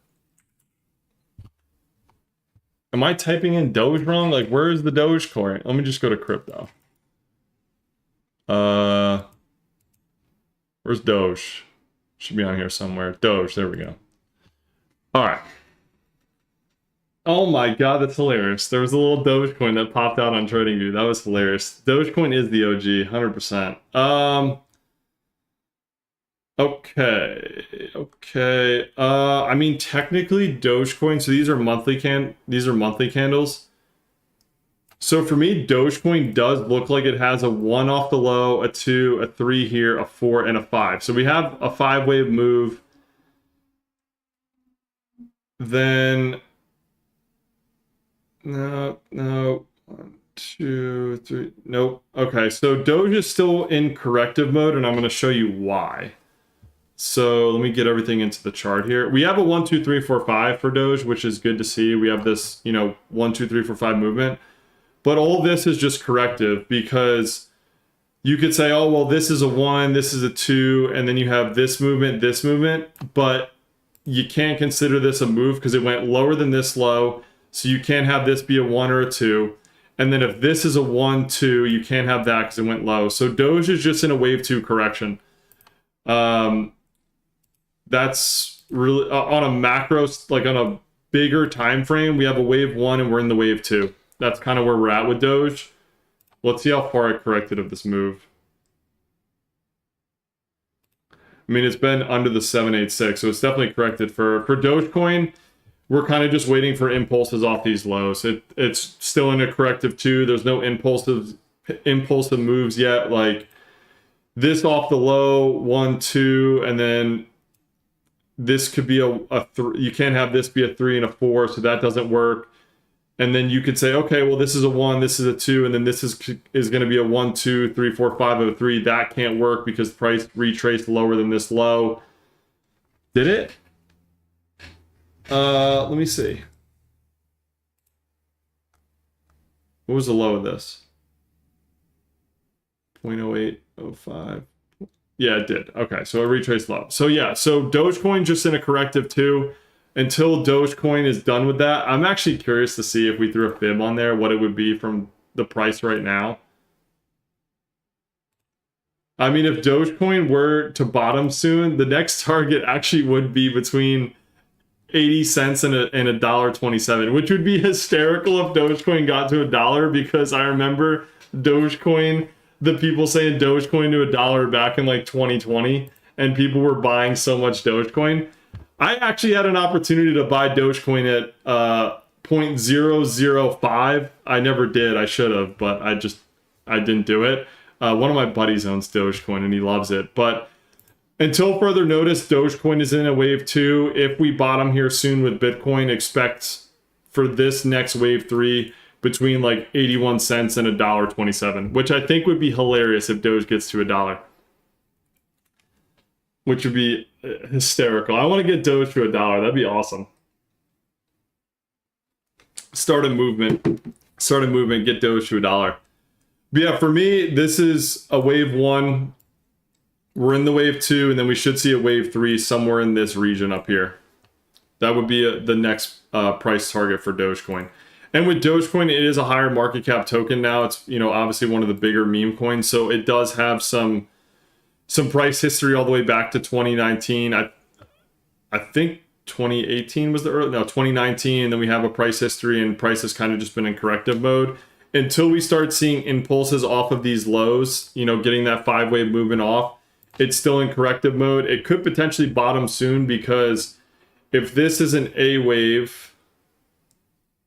Am I typing in Doge wrong? Like, where is the Dogecoin? Let me just go to crypto. Where's Doge? Should be on here somewhere. Doge, there we go. All right. Oh my god, that's hilarious. There was a little Dogecoin that popped out on TradingView. That was hilarious. Dogecoin is the OG, 100%. Okay. I mean, technically Dogecoin, so these are monthly candles. So for me, Dogecoin does look like it has a 1 off the low, a 2, a 3 here, a 4, and a 5. So we have a 5-wave move. Then no, 1, 2, 3, nope. Okay, so Doge is still in corrective mode, and I'm going to show you why. So let me get everything into the chart here. We have a 1, 2, 3, 4, 5 for Doge, which is good to see. We have this, 1, 2, 3, 4, 5 movement. But all this is just corrective, because you could say, oh, well, this is a 1, this is a 2, and then you have this movement, but you can't consider this a move because it went lower than this low, so you can't have this be a 1 or a 2. And then if this is a 1, 2, you can't have that because it went low. So Doge is just in a wave 2 correction. That's really on a macro, like on a bigger time frame, we have a wave 1 and we're in the wave 2. That's kind of where we're at with Doge. Let's see how far it corrected of this move. I mean, it's been under the 786, so it's definitely corrected. For Dogecoin, we're kind of just waiting for impulses off these lows. It's still in a corrective too. There's no impulsive moves yet. Like this off the low, 1, 2, and then this could be a 3. You can't have this be a 3 and a 4, so that doesn't work. And then you could say, okay, well, this is a 1, this is a 2, and then this is going to be a 1, 2, 3, 4, 5, a 3. That can't work because price retraced lower than this low. Did it? Let me see. What was the low of this? 0.0805. Yeah, it did. Okay, so it retraced low. So yeah, so Dogecoin just in a corrective too. Until Dogecoin is done with that, I'm actually curious to see if we threw a fib on there, what it would be from the price right now. I mean, if Dogecoin were to bottom soon, the next target actually would be between 80 cents and $1.27, which would be hysterical if Dogecoin got to $1, because I remember Dogecoin, the people saying Dogecoin to $1 back in like 2020, and people were buying so much Dogecoin. I actually had an opportunity to buy Dogecoin at 0.005. I never did. I should have, but I didn't do it. One of my buddies owns Dogecoin and he loves it. But until further notice, Dogecoin is in a wave 2. If we bottom here soon with Bitcoin, expect for this next wave 3 between like 81 cents and $1.27, which I think would be hilarious if Doge gets to $1. Which would be hysterical. I want to get Doge to $1. That'd be awesome. Start a movement. Get Doge to $1. But yeah, for me, this is a wave 1. We're in the wave 2, and then we should see a wave 3 somewhere in this region up here. That would be the next price target for Dogecoin. And with Dogecoin, it is a higher market cap token now. It's obviously one of the bigger meme coins, so it does have some price history all the way back to 2019. I think 2018 was 2019, and then we have a price history, and price has kind of just been in corrective mode until we start seeing impulses off of these lows, getting that 5-wave movement off. It's still in corrective mode. It could potentially bottom soon, because if this is an A wave,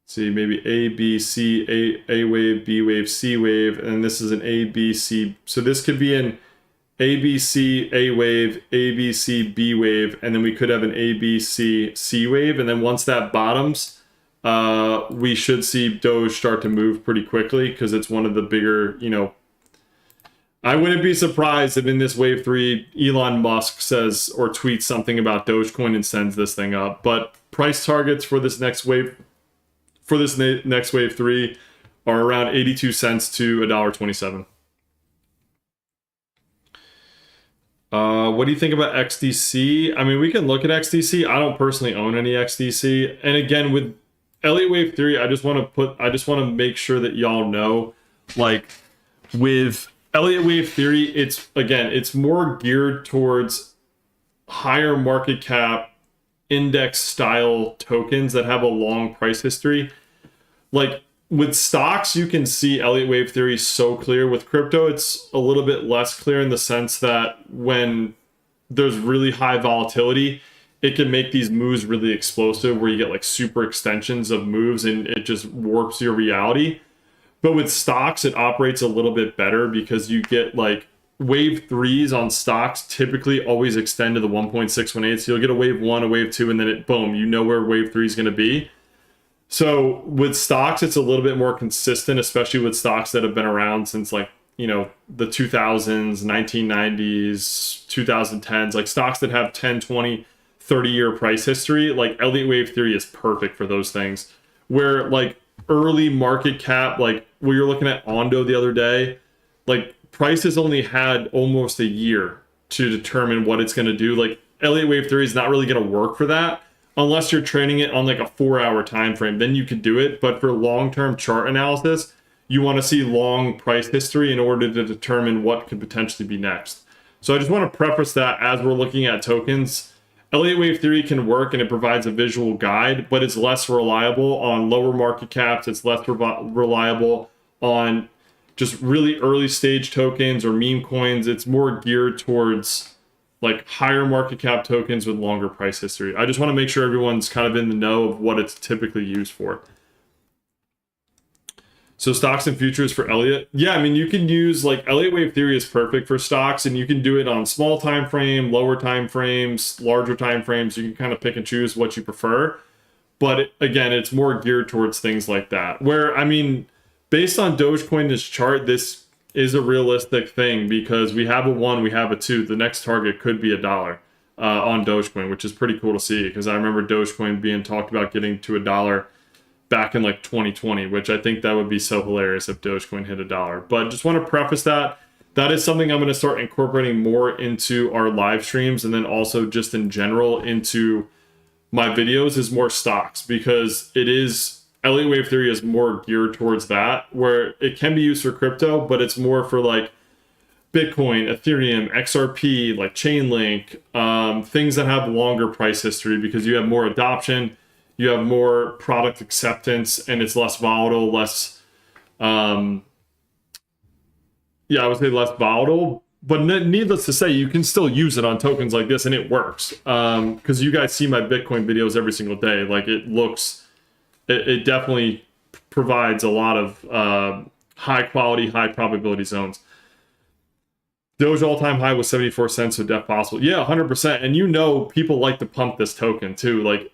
see, maybe A, B, C, A wave, B wave, C wave, and this is an A, B, C. So this could be an A, B, C, A wave, A, B, C, B wave, and then we could have an A, B, C, C wave. And then once that bottoms, we should see Doge start to move pretty quickly, because it's one of the bigger, I wouldn't be surprised if in this wave 3, Elon Musk says or tweets something about Dogecoin and sends this thing up. But price targets for this next wave, next wave 3, are around 82 cents to $1.27. What do you think about XDC? I mean, we can look at XDC. I don't personally own any XDC. And again, with Elliott Wave Theory, I just want to make sure that y'all know, like, with Elliott Wave Theory, it's more geared towards higher market cap index style tokens that have a long price history. Like with stocks, you can see Elliott Wave Theory so clear. With crypto, it's a little bit less clear in the sense that when there's really high volatility, it can make these moves really explosive where you get like super extensions of moves and it just warps your reality. But with stocks, it operates a little bit better because you get like wave threes on stocks typically always extend to the 1.618. So you'll get a wave one, a wave two, and then boom, you know where wave three is going to be. So with stocks, it's a little bit more consistent, especially with stocks that have been around since like, you know, the 2000s, 1990s, 2010s, like stocks that have 10, 20, 30-year price history. Like Elliott Wave Theory is perfect for those things. Where like early market cap, like we were looking at Ondo the other day, like price has only had almost a year to determine what it's going to do. Like Elliott Wave Theory is not really going to work for that unless you're trading it on like a 4-hour time frame. Then you could do it. But for long-term chart analysis, you want to see long price history in order to determine what could potentially be next. So I just want to preface that as we're looking at tokens, Elliott Wave Theory can work and it provides a visual guide, but it's less reliable on lower market caps. It's less reliable on just really early stage tokens or meme coins. It's more geared towards like higher market cap tokens with longer price history. I just want to make sure everyone's kind of in the know of what it's typically used for. So stocks and futures for Elliott. Yeah, I mean, you can use like Elliott Wave Theory is perfect for stocks and you can do it on small time frame, lower time frames, larger time frames. You can kind of pick and choose what you prefer. But again, it's more geared towards things like that. Where, I mean, based on Dogecoin's chart, this is a realistic thing because we have a 1, we have a 2. The next target could be $1 on Dogecoin, which is pretty cool to see because I remember Dogecoin being talked about getting to $1 back in like 2020, which I think that would be so hilarious if Dogecoin hit $1. But just want to preface that is something I'm going to start incorporating more into our live streams and then also just in general into my videos is more stocks because Elliott Wave Theory is more geared towards that, where it can be used for crypto, but it's more for like Bitcoin, Ethereum, XRP, like Chainlink, things that have longer price history because you have more adoption, you have more product acceptance, and it's less volatile, I would say less volatile. But needless to say, you can still use it on tokens like this, and it works. Because you guys see my Bitcoin videos every single day. Like it definitely provides a lot of high quality, high probability zones. Doge all-time high was 74 cents, so def possible. Yeah, 100%. And you know people like to pump this token too. Like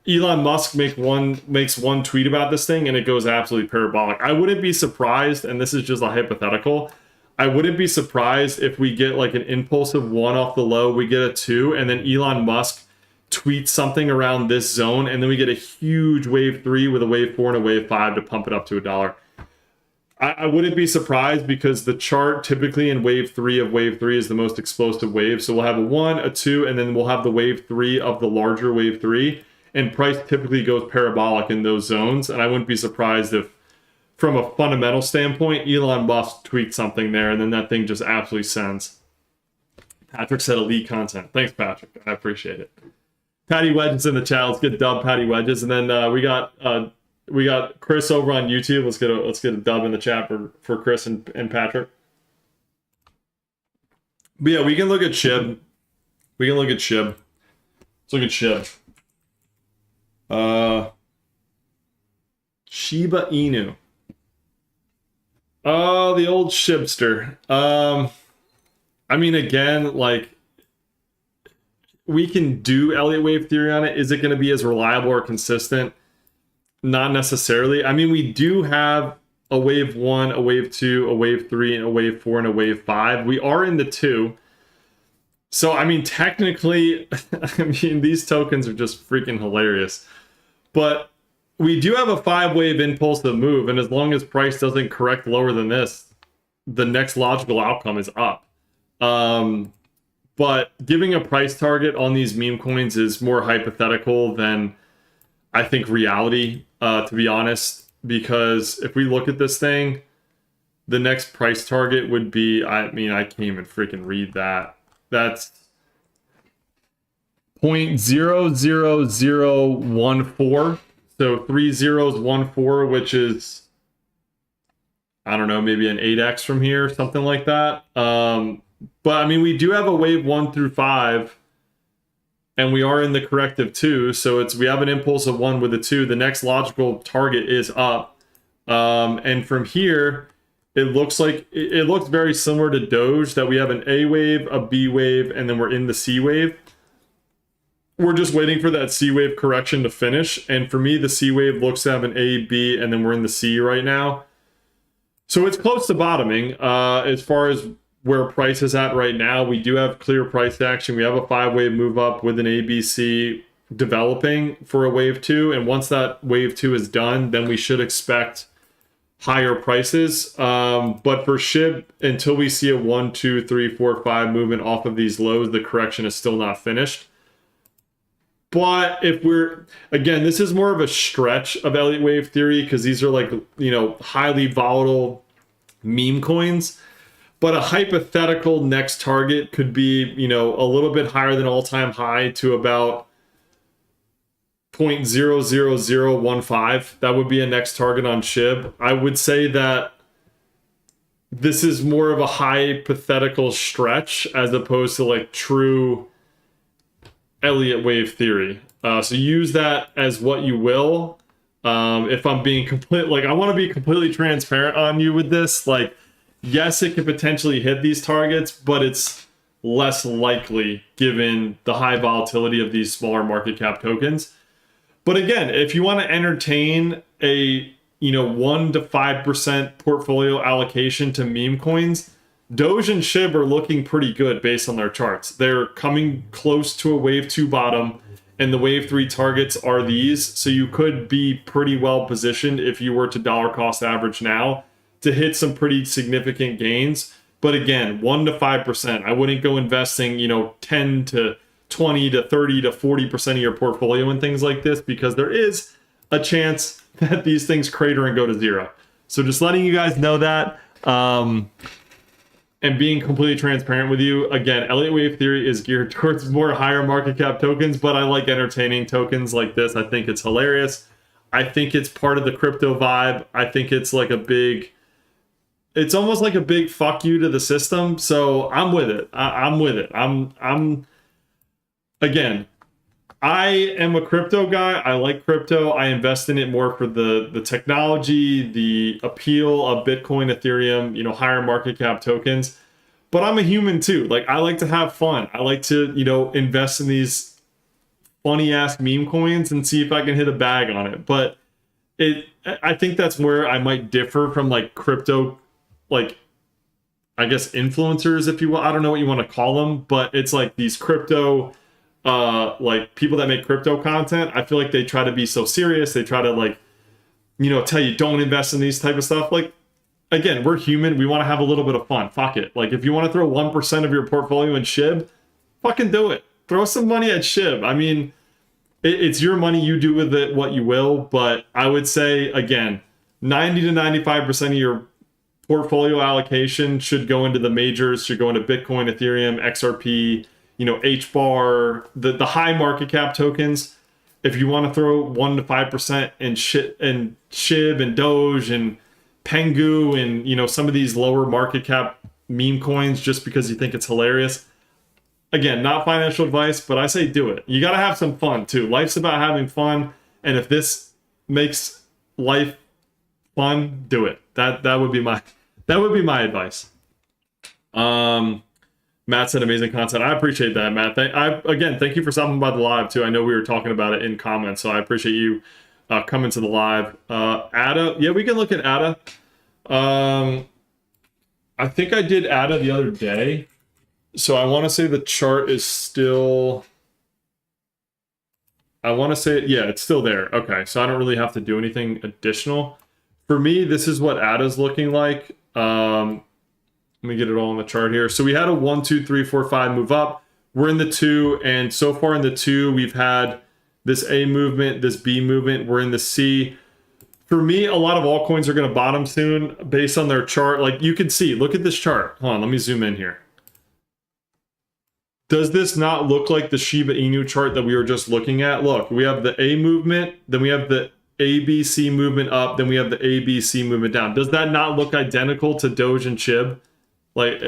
Elon Musk makes one tweet about this thing and it goes absolutely parabolic. I wouldn't be surprised, and this is just a hypothetical, I wouldn't be surprised if we get like an impulsive 1 off the low, we get a 2, and then Elon Musk tweets something around this zone, and then we get a huge wave 3 with a wave 4 and a wave 5 to pump it up to $1. I wouldn't be surprised because the chart typically in wave 3 is the most explosive wave. So we'll have a 1, a 2, and then we'll have the wave 3 of the larger wave 3. And price typically goes parabolic in those zones. And I wouldn't be surprised if, from a fundamental standpoint, Elon Musk tweets something there, and then that thing just absolutely sends. Patrick said elite content. Thanks, Patrick. I appreciate it. Patty Wedges in the chat. Let's get dub Patty Wedges. And then we got Chris over on YouTube. Let's get a dub in the chat for Chris and Patrick. But yeah, we can look at SHIB. Let's look at SHIB. Shiba Inu. Oh, the old Shibster. I mean, again, like, we can do Elliott Wave Theory on it. Is it going to be as reliable or consistent? Not necessarily. I mean, we do have a wave 1, a wave 2, a wave 3, and a wave 4, and a wave 5. We are in the 2. So, I mean, technically, these tokens are just freaking hilarious. But we do have a 5-wave impulsive move, and as long as price doesn't correct lower than this, the next logical outcome is up. But giving a price target on these meme coins is more hypothetical than... I think, reality, to be honest, because if we look at this thing, the next price target would be, I mean, I can't even freaking read that. That's 0.00014. So 3 zeros, 1 4, which is, I don't know, maybe an 8x from here, something like that. But I mean, we do have a wave 1 through 5, and we are in the corrective 2. So we have an impulse of 1 with a 2. The next logical target is up. And from here, it looks very similar to Doge, that we have an A wave, a B wave, and then we're in the C wave. We're just waiting for that C wave correction to finish. And for me, the C wave looks to have an A, B, and then we're in the C right now. So it's close to bottoming. As far as where price is at right now, we do have clear price action. We have a 5-wave move up with an ABC developing for a wave 2. And once that wave 2 is done, then we should expect higher prices. But for SHIB, until we see a 1, 2, 3, 4, 5 movement off of these lows, the correction is still not finished. But if again, this is more of a stretch of Elliott wave theory, because these are like, highly volatile meme coins. But a hypothetical next target could be, a little bit higher than all-time high to about 0.00015. That would be a next target on SHIB. I would say that this is more of a hypothetical stretch as opposed to like true Elliott wave theory. So use that as what you will. If I'm being I want to be completely transparent on you with this. Like, yes, it could potentially hit these targets, but it's less likely given the high volatility of these smaller market cap tokens. But again, if you want to entertain a 1 to 5% portfolio allocation to meme coins, Doge and SHIB are looking pretty good based on their charts. They're coming close to a wave 2 bottom, and the wave 3 targets are these. So you could be pretty well positioned if you were to dollar cost average now to hit some pretty significant gains. But again, 1 to 5%. I wouldn't go investing, 10 to 20 to 30 to 40% of your portfolio in things like this, because there is a chance that these things crater and go to zero. So just letting you guys know that. And being completely transparent with you, again, Elliott wave theory is geared towards more higher market cap tokens, but I like entertaining tokens like this. I think it's hilarious. I think it's part of the crypto vibe. I think it's like it's almost like a big fuck you to the system. So I'm with it. I'm with it. Again, I am a crypto guy. I like crypto. I invest in it more for the technology, the appeal of Bitcoin, Ethereum, higher market cap tokens. But I'm a human too. Like, I like to have fun. I like to, invest in these funny ass meme coins and see if I can hit a bag on it. But I think that's where I might differ from like crypto, like, I guess influencers, if you will. I don't know what you want to call them, but it's like these crypto, like people that make crypto content. I feel like they try to be so serious. They try to like, tell you don't invest in these type of stuff. Like, again, we're human. We want to have a little bit of fun. Fuck it. Like, if you want to throw 1% of your portfolio in SHIB, fucking do it. Throw some money at SHIB. I mean, it's your money. You do with it what you will. But I would say, again, 90 to 95% of your portfolio allocation should go into the majors, should go into Bitcoin, Ethereum, XRP, HBAR, the high market cap tokens. If you want to throw 1 to 5% in SHIB and Doge and Pengu and some of these lower market cap meme coins just because you think it's hilarious. Again, not financial advice, but I say do it. You got to have some fun too. Life's about having fun, and if this makes life fun, do it. That would be my advice. Matt said amazing content. I appreciate that, Matt. Thank you for stopping by the live too. I know we were talking about it in comments, so I appreciate you coming to the live. ADA, yeah, we can look at ADA. I think I did ADA the other day, so I want to say the chart is still. I want to say, yeah, it's still there. Okay, so I don't really have to do anything additional. For me, this is what ADA's looking like. Let me get it all on the chart here. So we had a 1, 2, 3, 4, 5 move up. We're in the 2, and so far in the 2, we've had this A movement, this B movement. We're in the C. For me, a lot of altcoins are going to bottom soon based on their chart. Like you can see, look at this chart. Hold on, let me zoom in here. Does this not look like the Shiba Inu chart that we were just looking at? Look, we have the A movement, then we have the ABC movement up, then we have the ABC movement down. Does that not look identical to Doge and Chib? Like,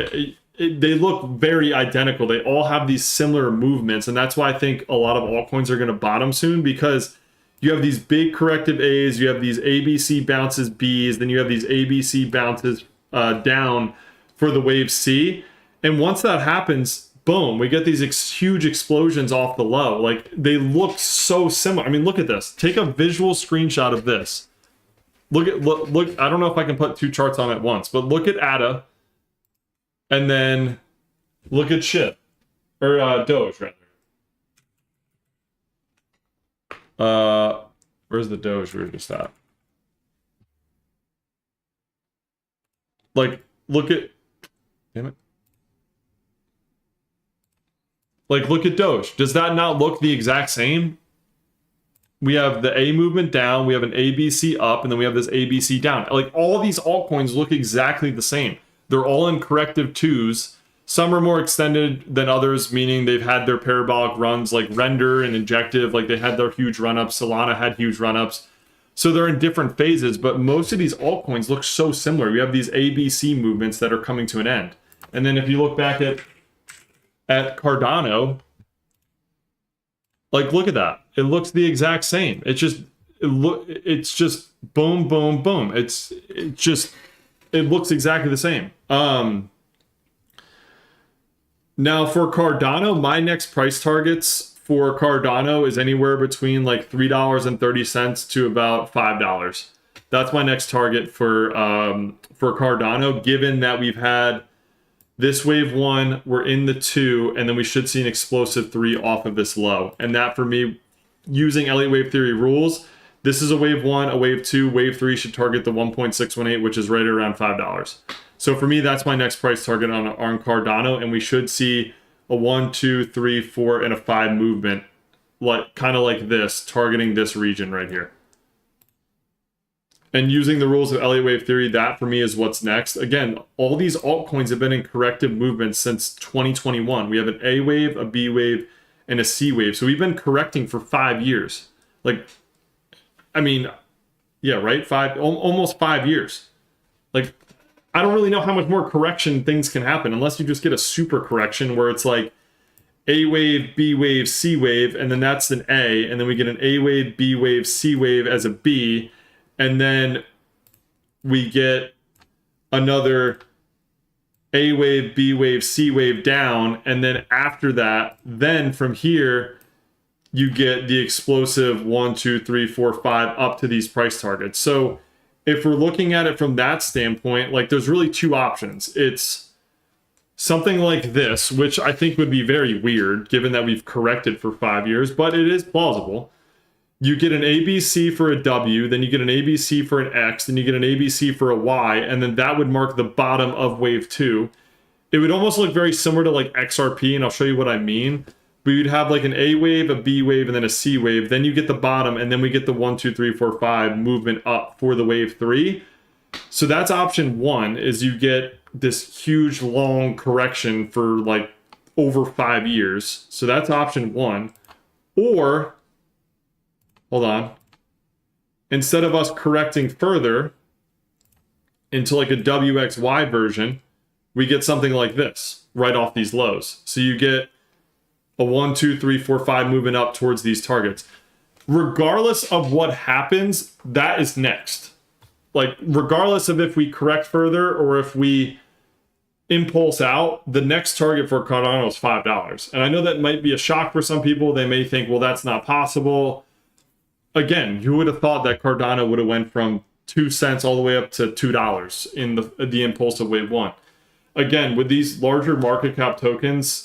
they look very identical. They all have these similar movements, and that's why I think a lot of altcoins are going to bottom soon, because you have these big corrective A's, you have these ABC bounces B's, then you have these ABC bounces down for the wave C. And once that happens, boom, we get these huge explosions off the low. Like, they look so similar. I mean, look at this. Take a visual screenshot of this. Look, I don't know if I can put two charts on at once, but look at ADA, and then look at SHIB, or Doge, rather. Where's the Doge we were just at? Like, look at, damn it. Like, look at Doge. Does that not look the exact same? We have the A movement down, we have an ABC up, and then we have this ABC down. Like, all these altcoins look exactly the same. They're all in corrective twos. Some are more extended than others, meaning they've had their parabolic runs, like Render and Injective, like they had their huge run-ups. Solana had huge run-ups. So they're in different phases, but most of these altcoins look so similar. We have these ABC movements that are coming to an end. And then if you look back at Cardano, like, look at that. It looks the exact same. It's just boom, boom, boom. It looks exactly the same. Now for Cardano, my next price targets for Cardano is anywhere between like $3.30 to about $5. That's my next target for Cardano, given that we've had this wave 1, we're in the 2, and then we should see an explosive 3 off of this low. And that, for me, using Elliott wave theory rules, this is a wave 1, a wave 2, wave 3 should target the 1.618, which is right around $5. So for me, that's my next price target on Cardano, and we should see a 1, 2, 3, 4, and a 5 movement, like kind of like this, targeting this region right here. And using the rules of Elliott wave theory, that for me is what's next. Again, all these altcoins have been in corrective movements since 2021. We have an A wave, a B wave, and a C wave. So we've been correcting for 5 years. Like, I mean, yeah, right? Almost 5 years. Like, I don't really know how much more correction things can happen unless you just get a super correction where it's like A wave, B wave, C wave, and then that's an A, and then we get an A wave, B wave, C wave as a B, and then we get another A wave, B wave, C wave down, and then after that, then from here, you get the explosive 1, 2, 3, 4, 5 up to these price targets. So if we're looking at it from that standpoint, like, there's really two options. It's something like this, which I think would be very weird given that we've corrected for 5 years, but it is plausible. You get an ABC for a W, then you get an ABC for an X, then you get an ABC for a Y, and then that would mark the bottom of wave 2. It would almost look very similar to like XRP, and I'll show you what I mean. But you'd have like an A wave, a B wave, and then a C wave. Then you get the bottom, and then we get the 1, 2, 3, 4, 5 movement up for the wave 3. So that's option 1, is you get this huge long correction for like over 5 years. So that's option 1. Or, hold on, instead of us correcting further into like a WXY version, we get something like this right off these lows. So you get a 1, 2, 3, 4, 5 movement up towards these targets. Regardless of what happens, that is next. Like, regardless of if we correct further or if we impulse out, the next target for Cardano is $5. And I know that might be a shock for some people. They may think, well, that's not possible. Again, you would have thought that Cardano would have went from 2 cents all the way up to $2 in the impulse of wave 1. Again, with these larger market cap tokens,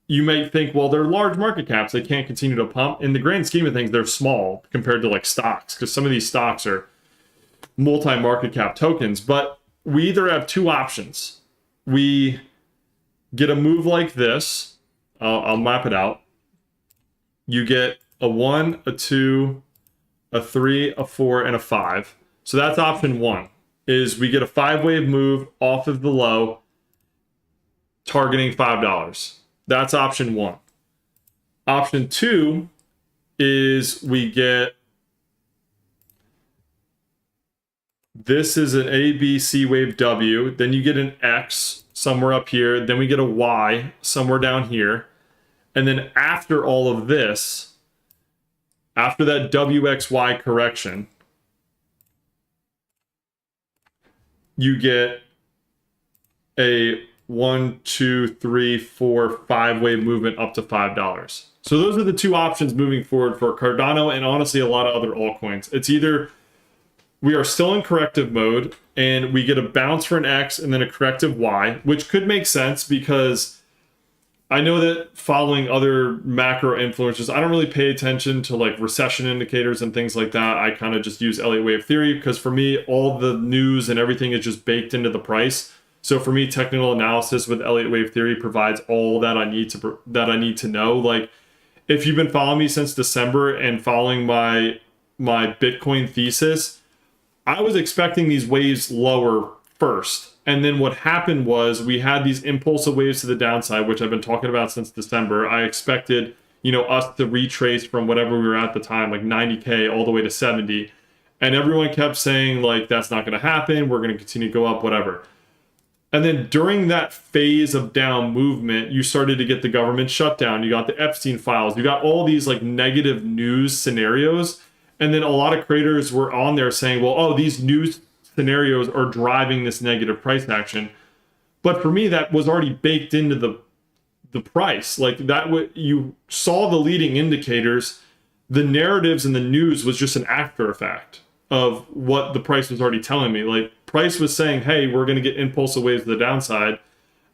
you may think, well, they're large market caps, they can't continue to pump. In the grand scheme of things, they're small compared to like stocks, because some of these stocks are multi-market cap tokens. But we either have two options. We get a move like this. I'll map it out. You get a 1, a 2, a 3, a 4, and a 5. So that's option 1, is we get a 5-wave move off of the low targeting $5. That's option 1. Option 2 is we get, this is an A, B, C wave W, then you get an X somewhere up here, then we get a Y somewhere down here, and then after all of this, after that WXY correction, you get a 1, 2, 3, 4, 5-wave movement up to $5. So those are the two options moving forward for Cardano and honestly a lot of other altcoins. It's either we are still in corrective mode and we get a bounce for an X and then a corrective Y, which could make sense because I know that following other macro influencers, I don't really pay attention to like recession indicators and things like that. I kind of just use Elliott Wave theory because for me, all the news and everything is just baked into the price. So for me, technical analysis with Elliott Wave theory provides all that I need to know. Like if you've been following me since December and following my Bitcoin thesis, I was expecting these waves lower first. And then what happened was we had these impulsive waves to the downside, which I've been talking about since December. I expected, us to retrace from whatever we were at the time, like 90K all the way to 70. And everyone kept saying like, that's not going to happen. We're going to continue to go up, whatever. And then during that phase of down movement, you started to get the government shutdown. You got the Epstein files. You got all these like negative news scenarios. And then a lot of creators were on there saying, well, oh, these news scenarios are driving this negative price action. But for me, that was already baked into the price. Like that, you saw the leading indicators. The narratives and the news was just an after effect of what the price was already telling me. Like price was saying, hey, we're going to get impulsive waves to the downside.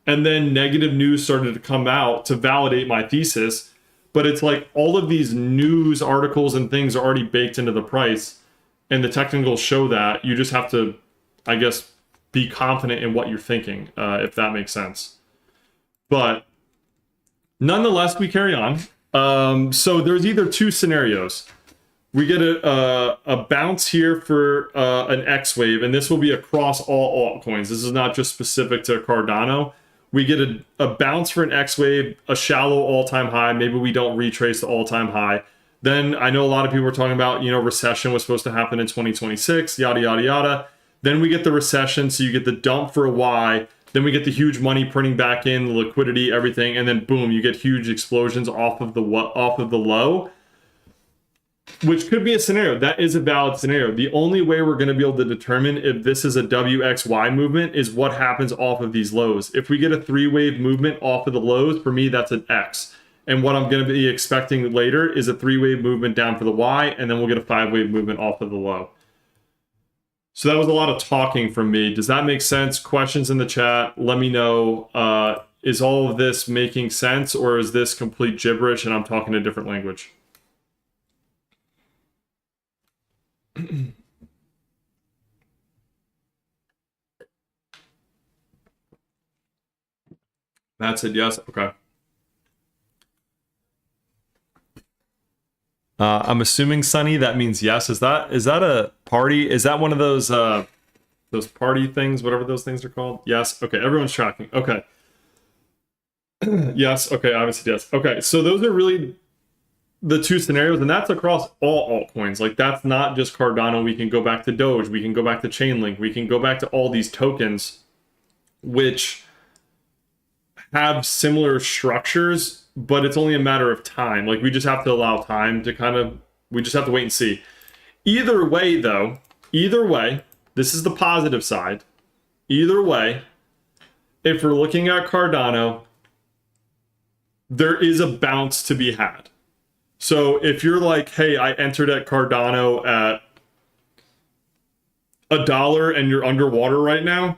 And then negative news started to come out to validate my thesis. But it's like all of these news articles and things are already baked into the price. And the technicals show that. You just have to, I guess, be confident in what you're thinking, if that makes sense. But nonetheless, we carry on. So there's either two scenarios. We get a bounce here for an X wave, and this will be across all altcoins. This is not just specific to Cardano. We get a bounce for an X wave, a shallow all-time high. Maybe we don't retrace the all-time high. Then I know a lot of people were talking about, recession was supposed to happen in 2026, yada, yada, yada. Then we get the recession, so you get the dump for a Y. Then we get the huge money printing back in, the liquidity, everything, and then boom, you get huge explosions off of the low, which could be a scenario. That is a valid scenario. The only way we're going to be able to determine if this is a WXY movement is what happens off of these lows. If we get a 3-wave movement off of the lows, for me, that's an X. And what I'm going to be expecting later is a 3-wave movement down for the Y, and then we'll get a 5-wave movement off of the low. So that was a lot of talking from me. Does that make sense? Questions in the chat. Let me know. Is all of this making sense, or is this complete gibberish and I'm talking a different language? Matt said yes. Okay. I'm assuming Sunny, that means yes. Is that a party? Is that one of those party things, whatever those things are called? Yes. Okay. Everyone's tracking. Okay. Yes. Okay. Obviously yes. Okay. So those are really the two scenarios, and that's across all altcoins. Like that's not just Cardano. We can go back to Doge. We can go back to Chainlink. We can go back to all these tokens, which have similar structures, but it's only a matter of time. Like we just have to allow time to we just have to wait and see. Either way, this is the positive side. Either way, if we're looking at Cardano, there is a bounce to be had. So if you're like, hey, I entered at Cardano at $1 and you're underwater right now,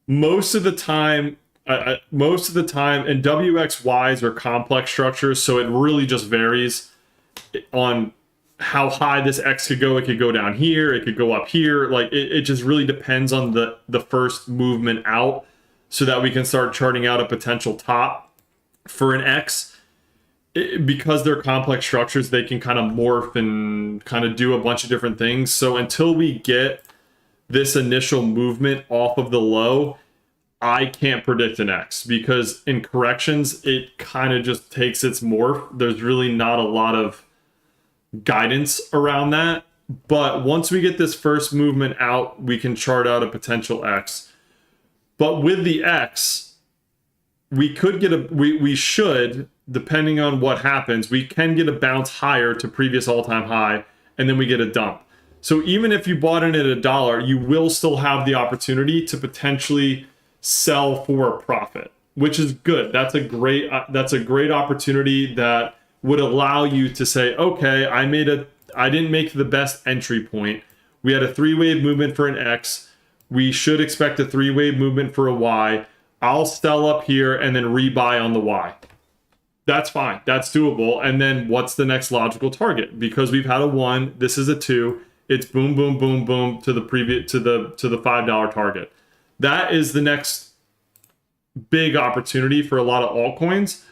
most of the time, and WXYs are complex structures, so it really just varies on how high this X could go. It could go down here, it could go up here. Like it just really depends on the first movement out, so that we can start charting out a potential top for an X. because they're complex structures, they can kind of morph and kind of do a bunch of different things. So until we get this initial movement off of the low, I can't predict an X, because in corrections, it kind of just takes its morph. There's really not a lot of guidance around that. But once we get this first movement out, we can chart out a potential X. But with the X, we could get we should, depending on what happens, we can get a bounce higher to previous all-time high, and then we get a dump. So even if you bought in at $1, you will still have the opportunity to potentially sell for a profit, which is good. That's a great opportunity that would allow you to say, okay, I didn't make the best entry point. We had a 3-wave movement for an X. We should expect a 3-wave movement for a Y. I'll sell up here and then rebuy on the Y. That's fine. That's doable. And then what's the next logical target? Because we've had a 1, this is a 2. It's boom, boom, boom, boom to the previous to the $5 target. That is the next big opportunity for a lot of altcoins.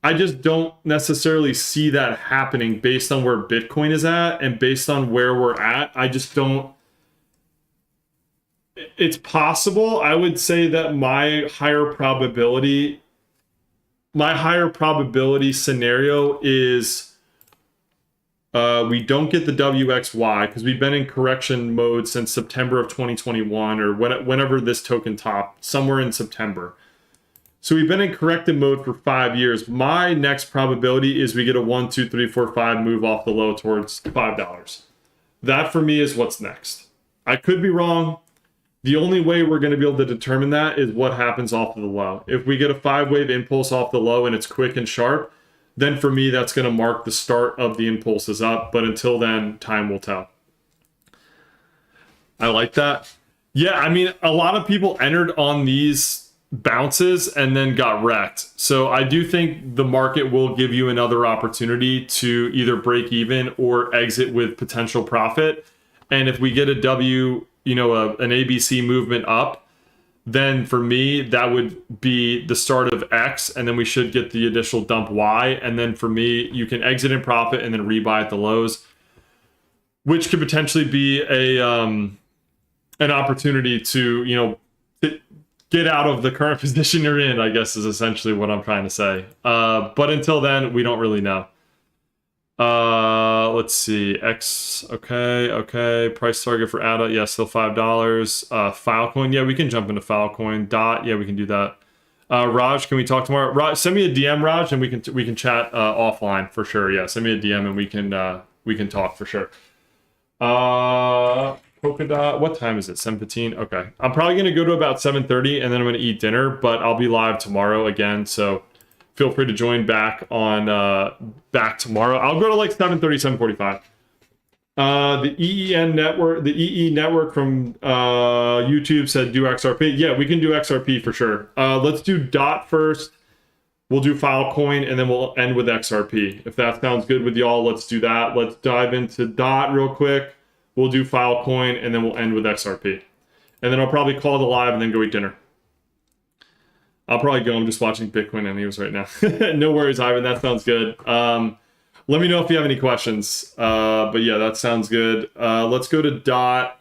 I just don't necessarily see that happening based on where Bitcoin is at and based on where we're at. I just don't. It's possible. I would say that my higher probability scenario is we don't get the WXY, because we've been in correction mode since September of 2021, or whenever this token topped, somewhere in September. So we've been in corrected mode for 5 years. My next probability is we get a 1, 2, 3, 4, 5 move off the low towards $5. That for me is what's next. I could be wrong. The only way we're going to be able to determine that is what happens off of the low. If we get a 5-wave impulse off the low and it's quick and sharp, then for me, that's going to mark the start of the impulses up. But until then, time will tell. I like that. Yeah, I mean, a lot of people entered on these bounces and then got wrecked. So I do think the market will give you another opportunity to either break even or exit with potential profit. And if we get a W, an ABC movement up, then for me, that would be the start of X, and then we should get the additional dump Y. And then for me, you can exit in profit and then rebuy at the lows, which could potentially be an opportunity to, get out of the current position you're in, I guess, is essentially what I'm trying to say. But until then, we don't really know. Let's see. X, okay. Price target for ADA, yeah, still $5. Filecoin, yeah, we can jump into Filecoin. DOT, yeah, we can do that. Raj, can we talk tomorrow? Raj, send me a DM, Raj, and we can chat offline for sure. Yeah, send me a DM and we can talk for sure. Polkadot, what time is it? 7:15. Okay, I'm probably gonna go to about 7:30 and then I'm gonna eat dinner, but I'll be live tomorrow again, so feel free to join back tomorrow. I'll go to like 7:30, 7:45. The EE network from YouTube said do XRP. Yeah, we can do XRP for sure. Let's do DOT first. We'll do Filecoin and then we'll end with XRP. If that sounds good with y'all, let's do that. Let's dive into DOT real quick. We'll do Filecoin and then we'll end with XRP. And then I'll probably call the live and then go eat dinner. I'll probably go. I'm just watching Bitcoin and news right now. No worries, Ivan. That sounds good. Let me know if you have any questions. But yeah, that sounds good. Let's go to DOT.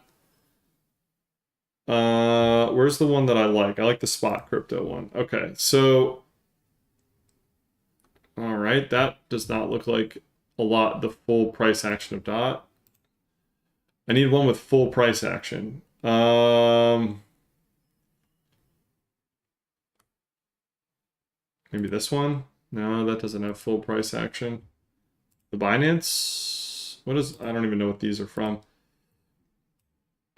Where's the one that I like? I like the spot crypto one. Okay, so all right, that does not look like the full price action of DOT. I need one with full price action. Maybe this one? No, that doesn't have full price action. The Binance? I don't even know what these are from.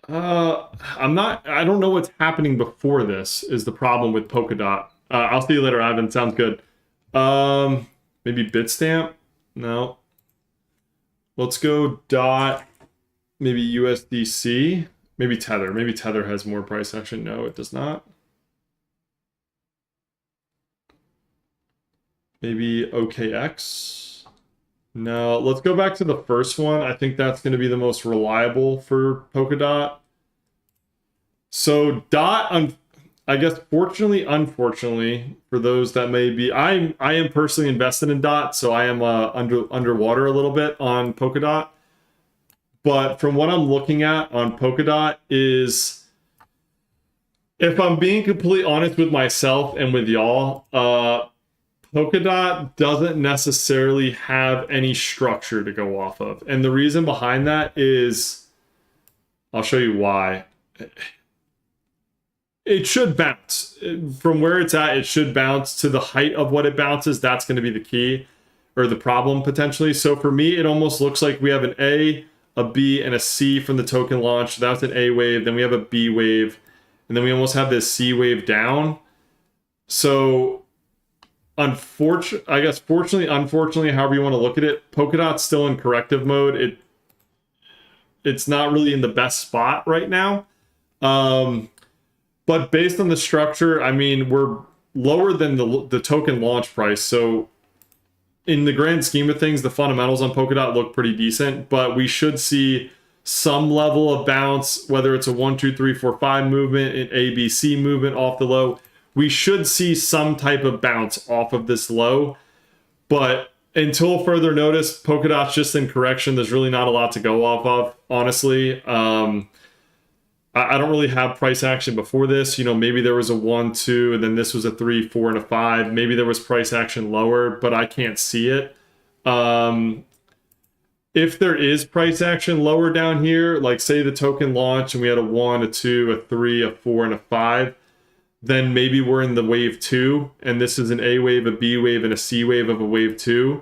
I don't know what's happening before this is the problem with Polkadot. I'll see you later, Ivan. Sounds good. Maybe Bitstamp? No. Let's go DOT. Maybe USDC. Maybe Tether. Maybe Tether has more price action. No, it does not. Maybe OKX. No, let's go back to the first one. I think that's going to be the most reliable for Polkadot. So DOT, I guess fortunately, unfortunately, for those that may be, I am personally invested in DOT, so I am underwater a little bit on Polkadot. But from what I'm looking at on Polkadot is, if I'm being completely honest with myself and with y'all, Polkadot doesn't necessarily have any structure to go off of. And the reason behind that is, I'll show you why. It should bounce. From where it's at, it should bounce to the height of what it bounces. That's going to be the key or the problem potentially. So for me, it almost looks like we have an a B, and a C from the token launch. That's an A wave. Then we have a B wave. And then we almost have this C wave down. So fortunately, unfortunately, however you want to look at it, Polkadot's still in corrective mode. It's not really in the best spot right now. But based on the structure, I mean, we're lower than the token launch price. So in the grand scheme of things, the fundamentals on Polkadot look pretty decent, but we should see some level of bounce, whether it's a 1, 2, 3, 4, 5 movement, an ABC movement off the low. We should see some type of bounce off of this low. But until further notice, Polkadot's just in correction. There's really not a lot to go off of, honestly. I don't really have price action before this. You know, maybe there was a 1, 2, and then this was a 3, 4, and a 5. Maybe there was price action lower, but I can't see it. If there is price action lower down here, like say the token launch and we had a 1, a 2, a 3, a 4, and a 5, then maybe we're in the wave 2, and this is an A wave, a B wave, and a C wave of a wave 2.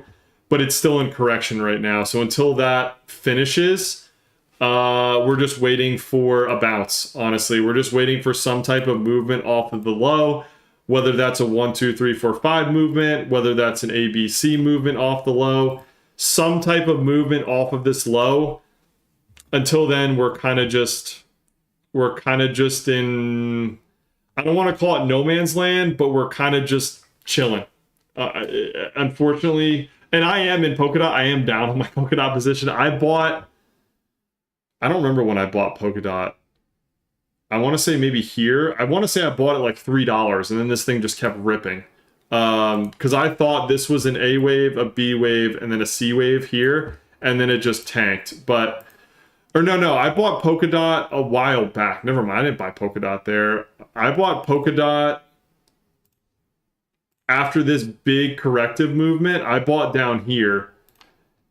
But it's still in correction right now. So until that finishes, we're just waiting for a bounce, honestly. We're just waiting for some type of movement off of the low, whether that's a 1, 2, 3, 4, 5 movement, whether that's an ABC movement off the low, some type of movement off of this low. Until then, we're kind of just in, I don't want to call it no man's land, but we're kind of just chilling. Unfortunately, and I am in Polkadot. I am down on my Polkadot position. I don't remember when I bought Polkadot. I want to say maybe here. I want to say I bought it like $3, and then this thing just kept ripping. Because I thought this was an A wave, a B wave, and then a C wave here, and then it just tanked. But, or no, I bought Polkadot a while back. Never mind, I didn't buy Polkadot there. I bought Polkadot after this big corrective movement. I bought down here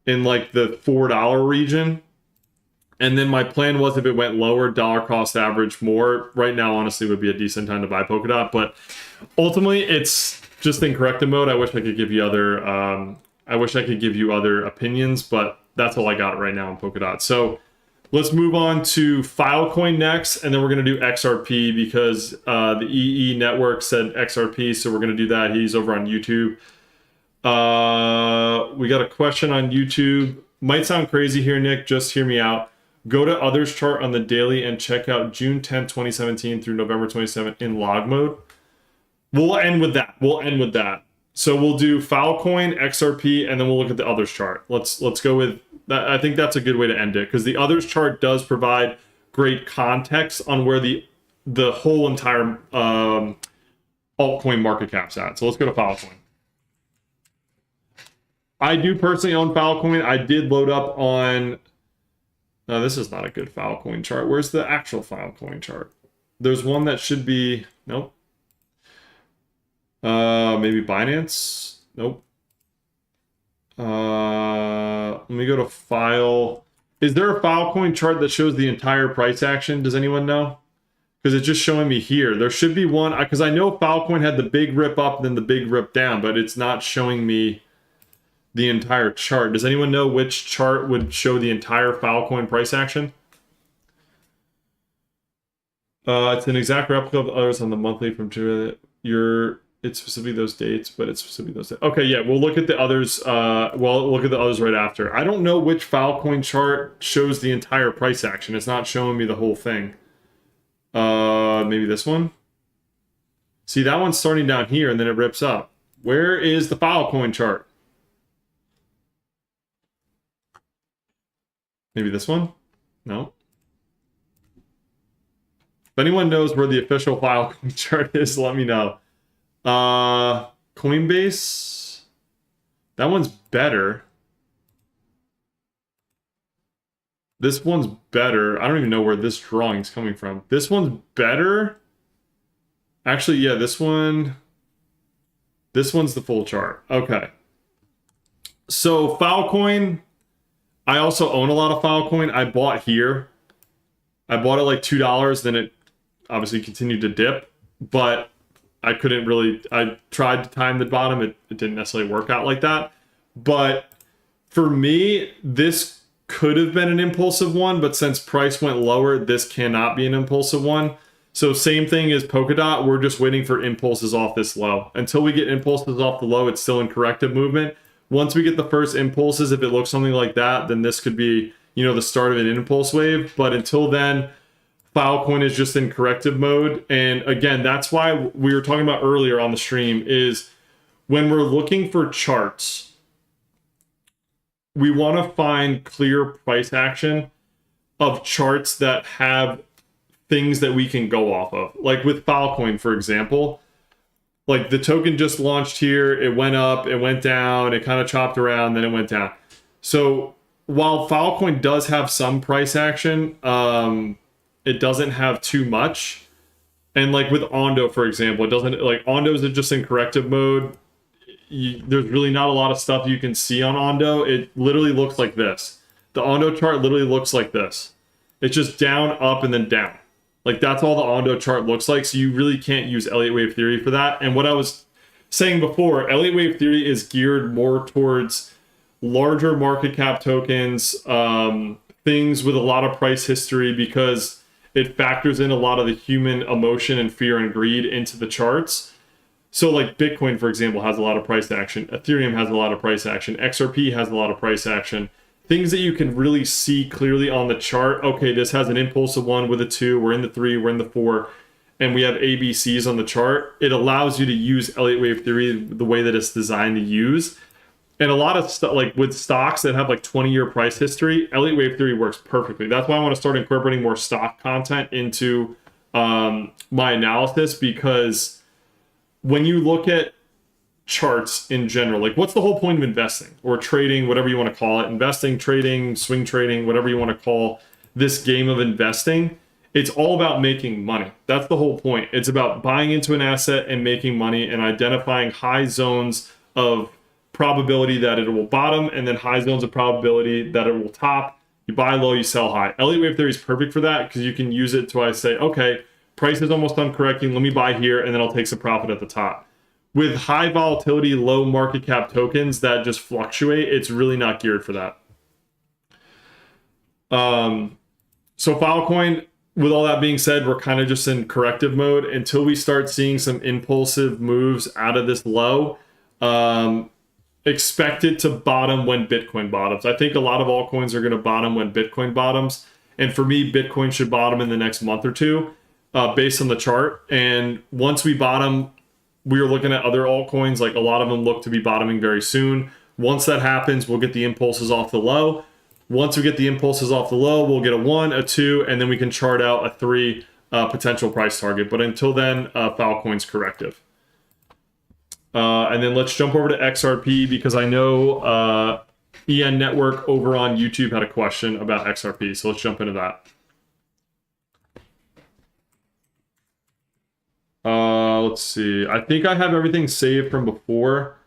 in like the $4 region. And then my plan was, if it went lower, dollar cost average more. Right now, honestly, would be a decent time to buy Polkadot. But ultimately, it's just in corrective mode. I wish I could give you other opinions, but that's all I got right now on Polkadot. So let's move on to Filecoin next, and then we're going to do XRP because the EE network said XRP, so we're going to do that. He's over on YouTube. We got a question on YouTube. Might sound crazy here, Nick. Just hear me out. Go to others chart on the daily and check out June 10, 2017 through November 27 in log mode. We'll end with that. So we'll do Filecoin, XRP, and then we'll look at the others chart. Let's go with that. I think that's a good way to end it, because the others chart does provide great context on where the whole entire altcoin market cap's at. So let's go to Filecoin. I do personally own Filecoin. I did load up on... No, this is not a good Filecoin chart. Where's the actual Filecoin chart? There's one that should be... Nope. Maybe Binance? Nope. Let me go to File. Is there a Filecoin chart that shows the entire price action? Does anyone know? Because it's just showing me here. There should be one, because I know Filecoin had the big rip up and then the big rip down, but it's not showing me the entire chart. Does anyone know which chart would show the entire Filecoin price action? It's an exact replica of others on the monthly from it's specifically those dates, but it's specifically those dates. Okay, yeah, we'll look at the others. We'll look at the others right after. I don't know which Filecoin chart shows the entire price action. It's not showing me the whole thing. Maybe this one? See, that one's starting down here and then it rips up. Where is the Filecoin chart? Maybe this one? No. anyone knows where the official Filecoin chart is, let me know. Coinbase, that one's better. This one's better. I don't even know where this drawing's coming from. This one's better. Actually, yeah, this one's the full chart. Okay. So Filecoin, I also own a lot of Filecoin. I bought here. I bought it like $2, then it obviously continued to dip, but I couldn't really, I tried to time the bottom. It didn't necessarily work out like that. But for me, this could have been an impulsive one, but since price went lower, this cannot be an impulsive one. So same thing as Polkadot, we're just waiting for impulses off this low. Until we get impulses off the low, it's still in corrective movement. Once we get the first impulses, if it looks something like that, then this could be, you know, the start of an impulse wave. But until then, Filecoin is just in corrective mode. And again, that's why we were talking about earlier on the stream is when we're looking for charts, we want to find clear price action of charts that have things that we can go off of. Like with Filecoin, for example, like the token just launched here, it went up, it went down, it kind of chopped around, then it went down. So while Filecoin does have some price action, it doesn't have too much. And like with Ondo, for example, it doesn't, like Ondo's just in corrective mode. There's really not a lot of stuff you can see on Ondo. It literally looks like this. The Ondo chart literally looks like this. It's just down, up, and then down. Like that's all the Ondo chart looks like. So you really can't use Elliott Wave Theory for that. And what I was saying before, Elliott Wave Theory is geared more towards larger market cap tokens, things with a lot of price history, because it factors in a lot of the human emotion and fear and greed into the charts. So like Bitcoin, for example, has a lot of price action. Ethereum has a lot of price action. XRP has a lot of price action. Things that you can really see clearly on the chart. Okay, this has an impulse of 1 with a 2. We're in the 3, we're in the 4. And we have ABCs on the chart. It allows you to use Elliott Wave Theory the way that it's designed to use. And a lot of stuff, like with stocks that have like 20-year price history, Elliott Wave Theory works perfectly. That's why I want to start incorporating more stock content into my analysis, because when you look at charts in general, like what's the whole point of investing or trading, whatever you want to call it, investing, trading, swing trading, whatever you want to call this game of investing, it's all about making money. That's the whole point. It's about buying into an asset and making money and identifying high zones of probability that it will bottom and then high zones of probability that it will top. You buy low, you sell high. Elliott Wave Theory is perfect for that because you can use it to say, okay, price is almost done correcting, let me buy here and then I'll take some profit at the top. With high volatility, low market cap tokens that just fluctuate, it's really not geared for that. So Filecoin, with all that being said, we're kind of just in corrective mode until we start seeing some impulsive moves out of this low. Expect it to bottom when Bitcoin bottoms. I think a lot of altcoins are going to bottom when Bitcoin bottoms. And for me, Bitcoin should bottom in the next month or two based on the chart. And once we bottom, we are looking at other altcoins, like a lot of them look to be bottoming very soon. Once that happens, we'll get the impulses off the low. Once we get the impulses off the low, we'll get a 1, a 2, and then we can chart out a 3 potential price target. But until then, Filecoin's corrective. And then let's jump over to XRP, because I know EN Network over on YouTube had a question about XRP. So let's jump into that. Let's see. I think I have everything saved from before.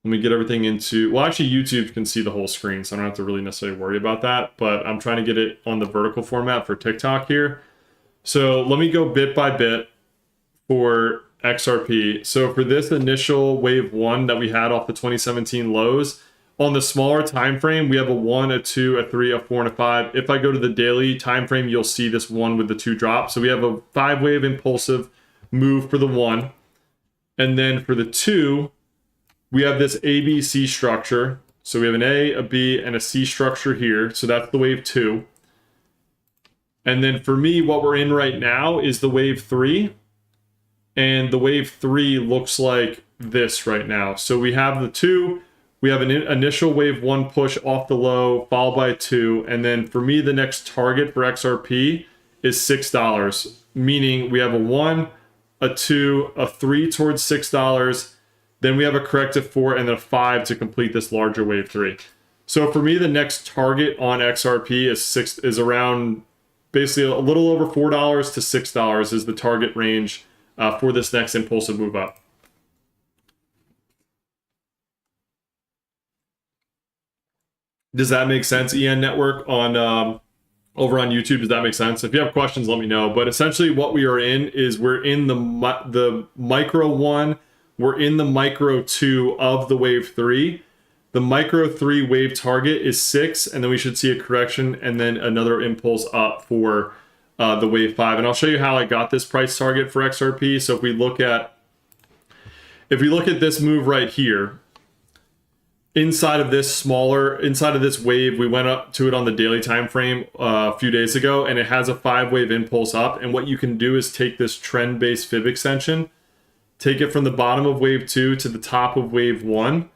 Let me get everything into... Well, actually, YouTube can see the whole screen, so I don't have to really necessarily worry about that. But I'm trying to get it on the vertical format for TikTok here. So let me go bit by bit for XRP. So for this initial wave 1 that we had off the 2017 lows, on the smaller time frame, we have a 1, a 2, a 3, a 4, and a 5. If I go to the daily time frame, you'll see this 1 with the 2 drops. So we have a 5-wave impulsive move for the 1. And then for the 2, we have this ABC structure. So we have an A, a B, and a C structure here. So that's the wave 2. And then for me, what we're in right now is the wave 3. And the wave 3 looks like this right now. So we have the 2, we have an initial wave 1 push off the low, followed by a 2. And then for me, the next target for XRP is $6, meaning we have a 1, a 2, a 3 towards $6. Then we have a corrective 4 and then a 5 to complete this larger wave 3. So for me, the next target on XRP is around basically a little over $4 to $6 is the target range for this next impulsive move up. Does that make sense, EN Network on over on YouTube? Does that make sense? If you have questions, let me know. But essentially what we are in is we're in the micro 1, we're in the micro 2 of the wave 3. The micro 3 wave target is 6, and then we should see a correction and then another impulse up for the wave 5. And I'll show you how I got this price target for XRP. So if we look at this move right here, inside of this wave, we went up to it on the daily time frame a few days ago, and it has a 5-wave impulse up. And what you can do is take this trend-based fib extension, take it from the bottom of wave 2 to the top of wave 1,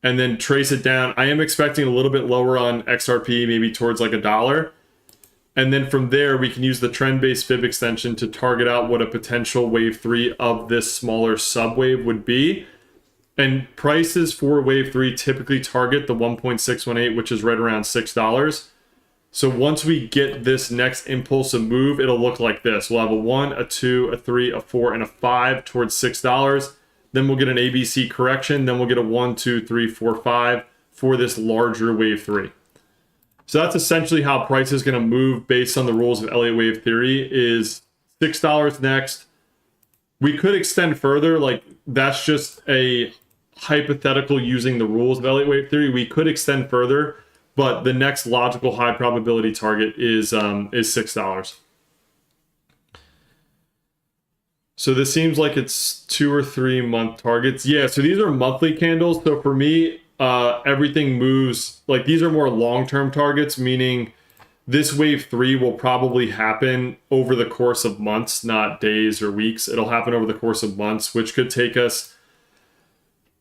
and then trace it down. I am expecting a little bit lower on XRP, maybe towards like $1. And then from there, we can use the trend-based fib extension to target out what a potential wave 3 of this smaller subwave would be. And prices for wave 3 typically target the 1.618, which is right around $6. So once we get this next impulsive move, it'll look like this. We'll have a 1, a 2, a 3, a 4, and a 5 towards $6. Then we'll get an ABC correction. Then we'll get a 1, 2, 3, 4, 5 for this larger wave 3. So that's essentially how price is going to move based on the rules of Elliott wave theory. Is $6 next. We could extend further. Like, that's just a hypothetical using the rules of Elliott wave theory. We could extend further, but the next logical high probability target is $6. So this seems like it's 2 or 3 month targets. Yeah, so these are monthly candles. So for me, everything moves, like these are more long-term targets, meaning this wave 3 will probably happen over the course of months, not days or weeks. It'll happen over the course of months, which could take us,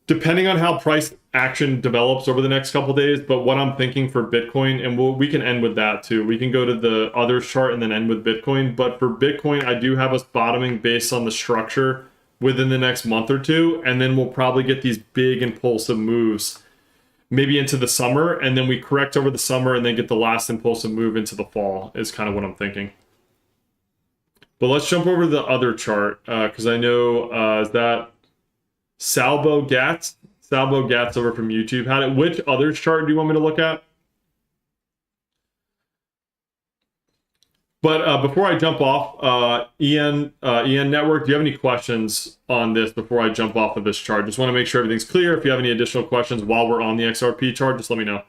depending on how price action develops over the next couple of days. But what I'm thinking for Bitcoin, and we can end with that too. We can go to the other chart and then end with Bitcoin. But for Bitcoin, I do have us bottoming based on the structure within the next month or two. And then we'll probably get these big impulsive moves maybe into the summer. And then we correct over the summer and then get the last impulsive move into the fall is kind of what I'm thinking. But let's jump over to the other chart because I know is that Salvo Gats over from YouTube had it. Which other chart do you want me to look at? But before I jump off, EN Network, do you have any questions on this before I jump off of this chart? Just want to make sure everything's clear. If you have any additional questions while we're on the XRP chart, just let me know.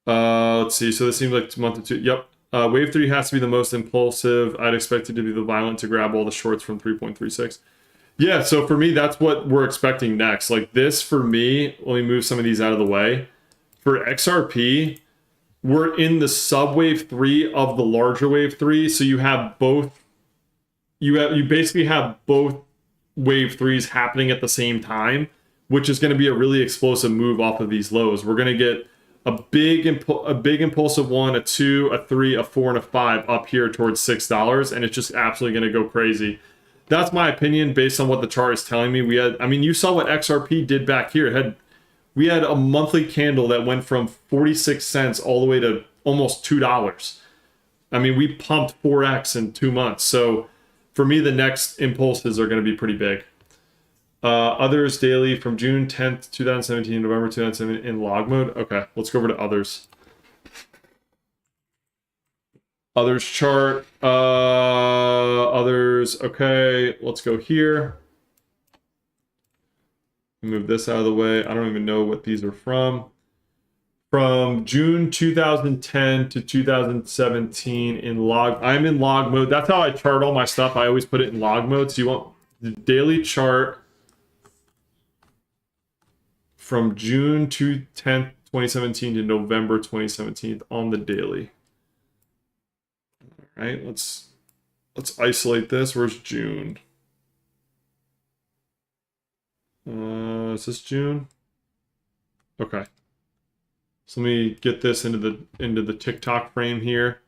Let's see. So this seems like month or two. Yep. Wave 3 has to be the most impulsive. I'd expect it to be the violent to grab all the shorts from 3.36. Yeah, so for me, that's what we're expecting next. Like this, for me, let me move some of these out of the way. For XRP, we're in the sub-wave 3 of the larger wave 3. So you have both, you basically have both wave 3s happening at the same time, which is going to be a really explosive move off of these lows. We're going to get a big impulsive 1, a 2, a 3, a 4, and a 5 up here towards $6, and it's just absolutely going to go crazy. That's my opinion based on what the chart is telling me. You saw what XRP did back here. We had a monthly candle that went from 46 cents all the way to almost $2. I mean, we pumped 4x in 2 months. So for me, the next impulses are going to be pretty big. Others daily from June 10th, 2017, November 2017 in log mode. Okay, let's go over to others. Others chart. Others. Okay, let's go here. Move this out of the way. I don't even know what these are from. From June 2010 to 2017 in log. I'm in log mode. That's how I chart all my stuff. I always put it in log mode. So you want the daily chart from June 10th, 2017 to November 2017 on the daily. All right, let's isolate this. Where's June? Is this June? Okay. So let me get this into the TikTok frame here.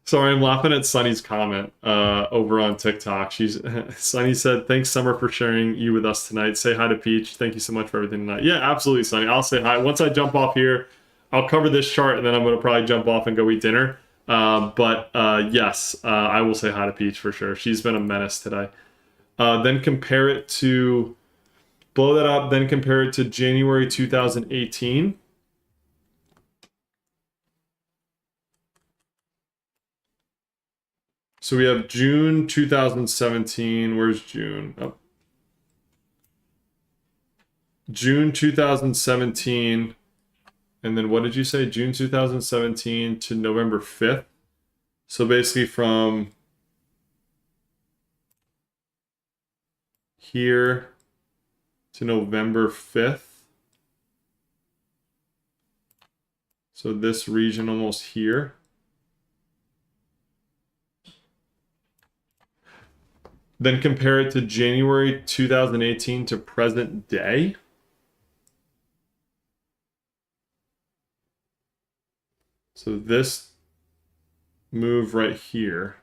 Sorry, I'm laughing at Sunny's comment over on TikTok. Sunny said, "Thanks, Summer, for sharing you with us tonight. Say hi to Peach. Thank you so much for everything tonight." Yeah, absolutely, Sunny. I'll say hi. Once I jump off here, I'll cover this chart, and then I'm going to probably jump off and go eat dinner. Yes, I will say hi to Peach for sure. She's been a menace today. Then compare it to, blow that up, then compare it to January 2018. So we have June 2017. Where's June? Oh. June 2017. And then what did you say? June 2017 to November 5th. So basically from here to November 5th. So this region almost here. Then compare it to January 2018 to present day. So this move right here.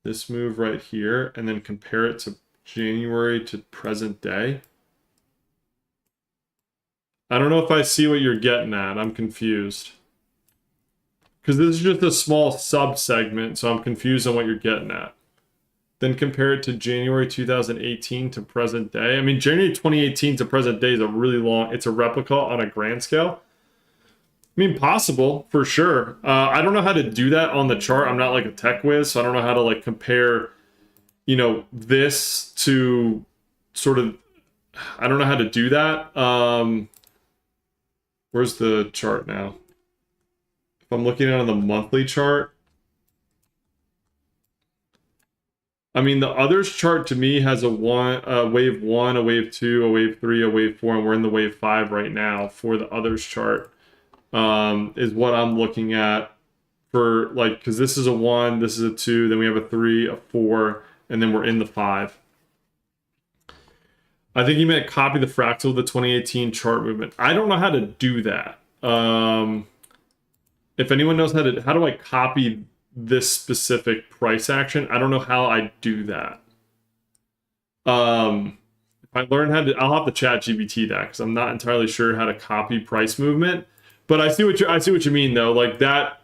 This move right here, and then compare it to January to present day. I don't know if I see what you're getting at. I'm confused. Because this is just a small sub-segment, so I'm confused on what you're getting at. Then compare it to January 2018 to present day. I mean, January 2018 to present day is a really long, it's a replica on a grand scale. I mean, possible, for sure. I don't know how to do that on the chart. I'm not like a tech whiz, so I don't know how to like compare, you know, this to sort of, I don't know how to do that. Where's the chart now? If I'm looking at it on the monthly chart, I mean, the others chart to me has a wave 1, a wave 2, a wave 3, a wave 4, and we're in the wave 5 right now for the others chart. Is what I'm looking at for, like, because this is a 1, this is a 2, then we have a 3, a 4, and then we're in the 5. I think you meant copy the fractal of the 2018 chart movement. I don't know how to do that. If anyone knows how do I copy this specific price action? I don't know how I do that. If I learn how to, I'll have to chat GPT that, because I'm not entirely sure how to copy price movement. But I see what you mean though. Like that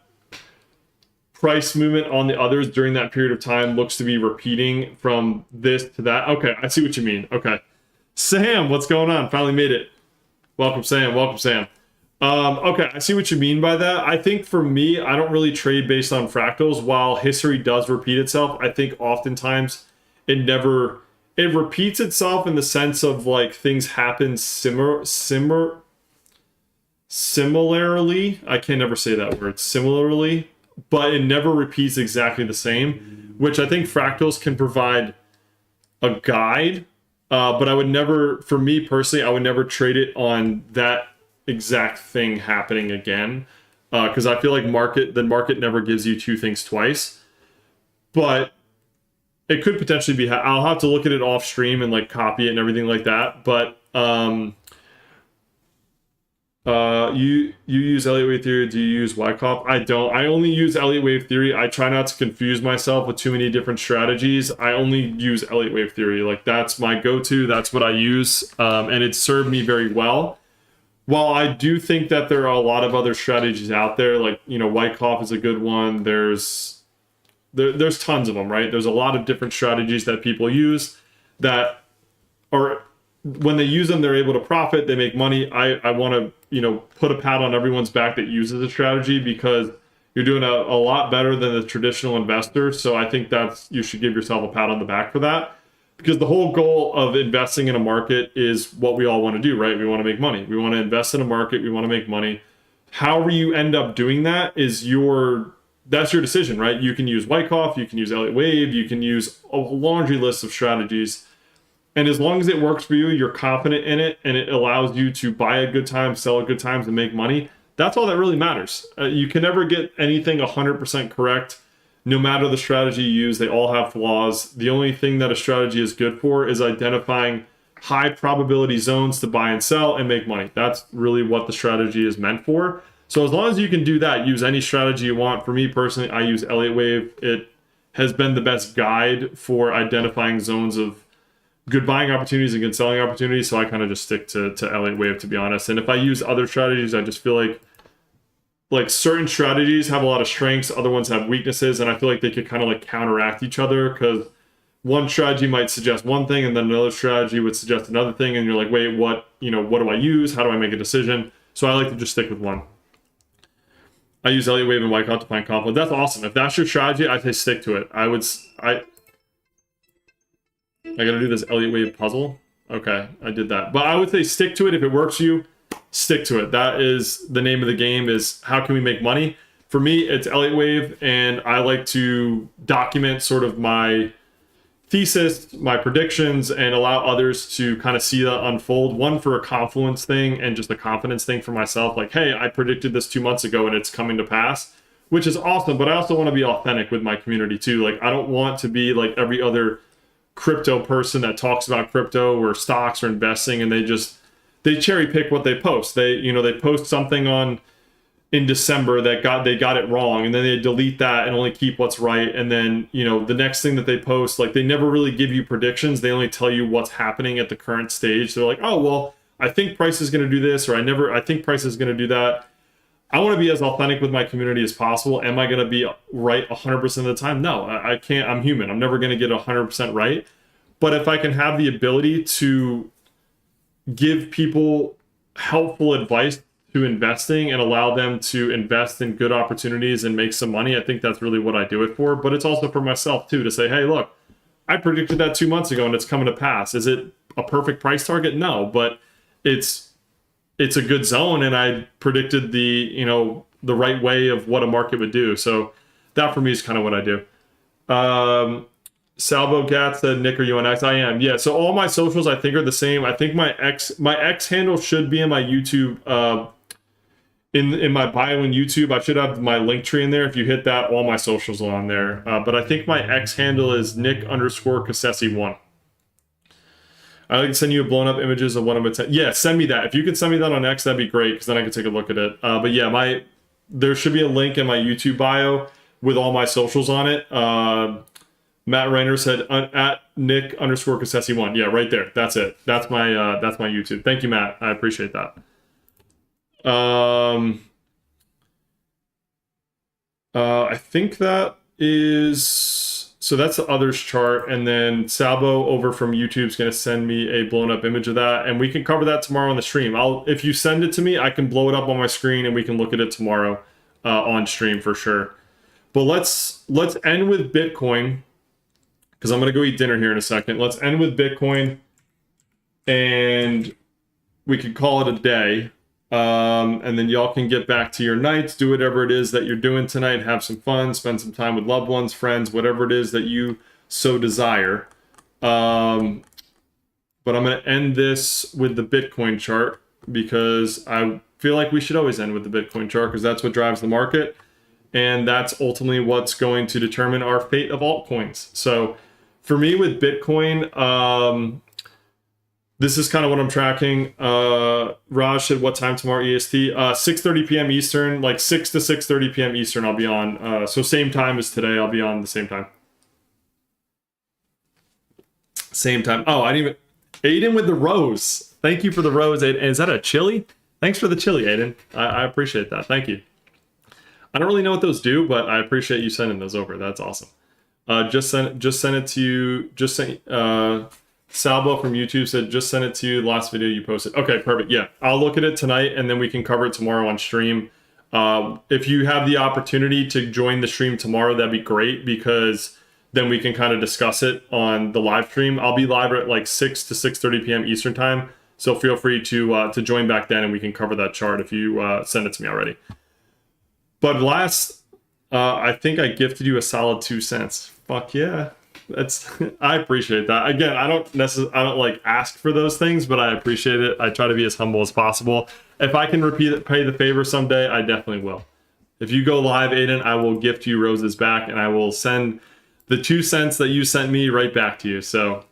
price movement on the others during that period of time looks to be repeating from this to that. Okay, I see what you mean. Okay. Sam, what's going on? Finally made it. Welcome, Sam. Welcome, Sam. Okay, I see what you mean by that. I think for me, I don't really trade based on fractals. While history does repeat itself, I think oftentimes it repeats itself in the sense of like things happen similarly. I can never say that word, similarly, but it never repeats exactly the same, which I think fractals can provide a guide. But I would never, for me personally, I would never trade it on that exact thing happening again, because I feel like the market never gives you two things twice. But it could potentially be, I'll have to look at it off stream and like copy it and everything like that. But you use Elliott Wave Theory, do you use Wyckoff? I don't. I only use Elliott Wave Theory. I try not to confuse myself with too many different strategies. I only use Elliott Wave Theory. Like that's my go-to. That's what I use, and it served me very well. While I do think that there are a lot of other strategies out there, like, you know, Wyckoff is a good one. There's tons of them, right? There's a lot of different strategies that people use that are, when they use them, they're able to profit, they make money. I want to, you know, put a pat on everyone's back that uses a strategy, because you're doing a lot better than the traditional investor. So I think you should give yourself a pat on the back for that, because the whole goal of investing in a market is what we all want to do, right? We want to make money. We want to invest in a market. We want to make money. However you end up doing that is that's your decision, right? You can use Wyckoff, you can use Elliott Wave, you can use a laundry list of strategies. And as long as it works for you, you're confident in it, and it allows you to buy at good times, sell at good times, and make money, that's all that really matters. You can never get anything 100% correct. No matter the strategy you use, they all have flaws. The only thing that a strategy is good for is identifying high probability zones to buy and sell and make money. That's really what the strategy is meant for. So as long as you can do that, use any strategy you want. For me personally, I use Elliott Wave. It has been the best guide for identifying zones of good buying opportunities and good selling opportunities. So I kind of just stick to Elliott Wave, to be honest. And if I use other strategies, I just feel like certain strategies have a lot of strengths, other ones have weaknesses, and I feel like they could kind of like counteract each other, because one strategy might suggest one thing and then another strategy would suggest another thing, and you're like, wait, what do I use? How do I make a decision? So I like to just stick with one. I use Elliott Wave and Wyckoff to find conflict. That's awesome. If that's your strategy, I say stick to it. I gotta do this Elliott Wave puzzle. Okay, I did that. But I would say stick to it. If it works for you, stick to it. That is the name of the game, is how can we make money? For me, it's Elliott Wave, and I like to document sort of my thesis, my predictions, and allow others to kind of see that unfold. One, for a confluence thing and just a confidence thing for myself. Like, hey, I predicted this 2 months ago and it's coming to pass, which is awesome. But I also want to be authentic with my community too. Like, I don't want to be like every other crypto person that talks about crypto or stocks or investing, and they cherry pick what they post. They post something in December that they got it wrong, and then they delete that and only keep what's right. And then, the next thing that they post, like, they never really give you predictions. They only tell you what's happening at the current stage. They're like, oh, well, I think price is going to do this, or I think price is going to do that. I want to be as authentic with my community as possible. Am I going to be right 100% of the time? No, I can't. I'm human. I'm never going to get 100% right. But if I can have the ability to give people helpful advice to investing and allow them to invest in good opportunities and make some money, I think that's really what I do it for. But it's also for myself too, to say, hey, look, I predicted that 2 months ago and it's coming to pass. Is it a perfect price target? No, but it's a good zone, and I predicted the right way of what a market would do. So that for me is kind of what I do. Salvo Gat said, Nick, are you on X? I am. Yeah. So all my socials I think are the same. I think my X handle should be in my YouTube, in my bio in YouTube. I should have my link tree in there. If you hit that, all my socials are on there. But I think my X handle is Nick_Cassesi1. I can send you blown up images of one of my 10. Yeah, send me that. If you could send me that on X, that'd be great, because then I can take a look at it. But yeah, there should be a link in my YouTube bio with all my socials on it. Matt Rainer said at Nick_Cassesi1. Yeah, right there. That's it. That's my YouTube. Thank you, Matt. I appreciate that. I think that is. So that's the others chart, and then Salvo over from YouTube is going to send me a blown up image of that, and we can cover that tomorrow on the stream. If you send it to me, I can blow it up on my screen and we can look at it tomorrow on stream for sure. But let's end with Bitcoin, because I'm going to go eat dinner here in a second. Let's end with Bitcoin, and we could call it a day. And then y'all can get back to your nights, do whatever it is that you're doing tonight, have some fun, spend some time with loved ones, friends, whatever it is that you so desire. But I'm going to end this with the Bitcoin chart, because I feel like we should always end with the Bitcoin chart, because that's what drives the market, and that's ultimately what's going to determine our fate of altcoins. So for me with Bitcoin, this is kind of what I'm tracking. Raj said, what time tomorrow EST? 6:30 p.m. Eastern, like 6 to 6:30 p.m. Eastern I'll be on. So same time as today, I'll be on the same time. Same time. Oh, I didn't even... Aiden with the rose. Thank you for the rose, Aiden. Is that a chili? Thanks for the chili, Aiden. I appreciate that. Thank you. I don't really know what those do, but I appreciate you sending those over. That's awesome. Just sent it to you. Salvo from YouTube said, just send it to you, the last video you posted. Okay, perfect. Yeah, I'll look at it tonight, and then we can cover it tomorrow on stream. If you have the opportunity to join the stream tomorrow, that'd be great, because then we can kind of discuss it on the live stream. I'll be live at like 6 to 6:30 p.m. Eastern time, so feel free to join back then, and we can cover that chart if you send it to me already. But last, I think I gifted you a solid 2 cents. Fuck yeah. I appreciate that. Again, I don't like ask for those things, but I appreciate it. I try to be as humble as possible. If I can pay the favor someday, I definitely will. If you go live, Aiden, I will gift you roses back, and I will send the 2 cents that you sent me right back to you. So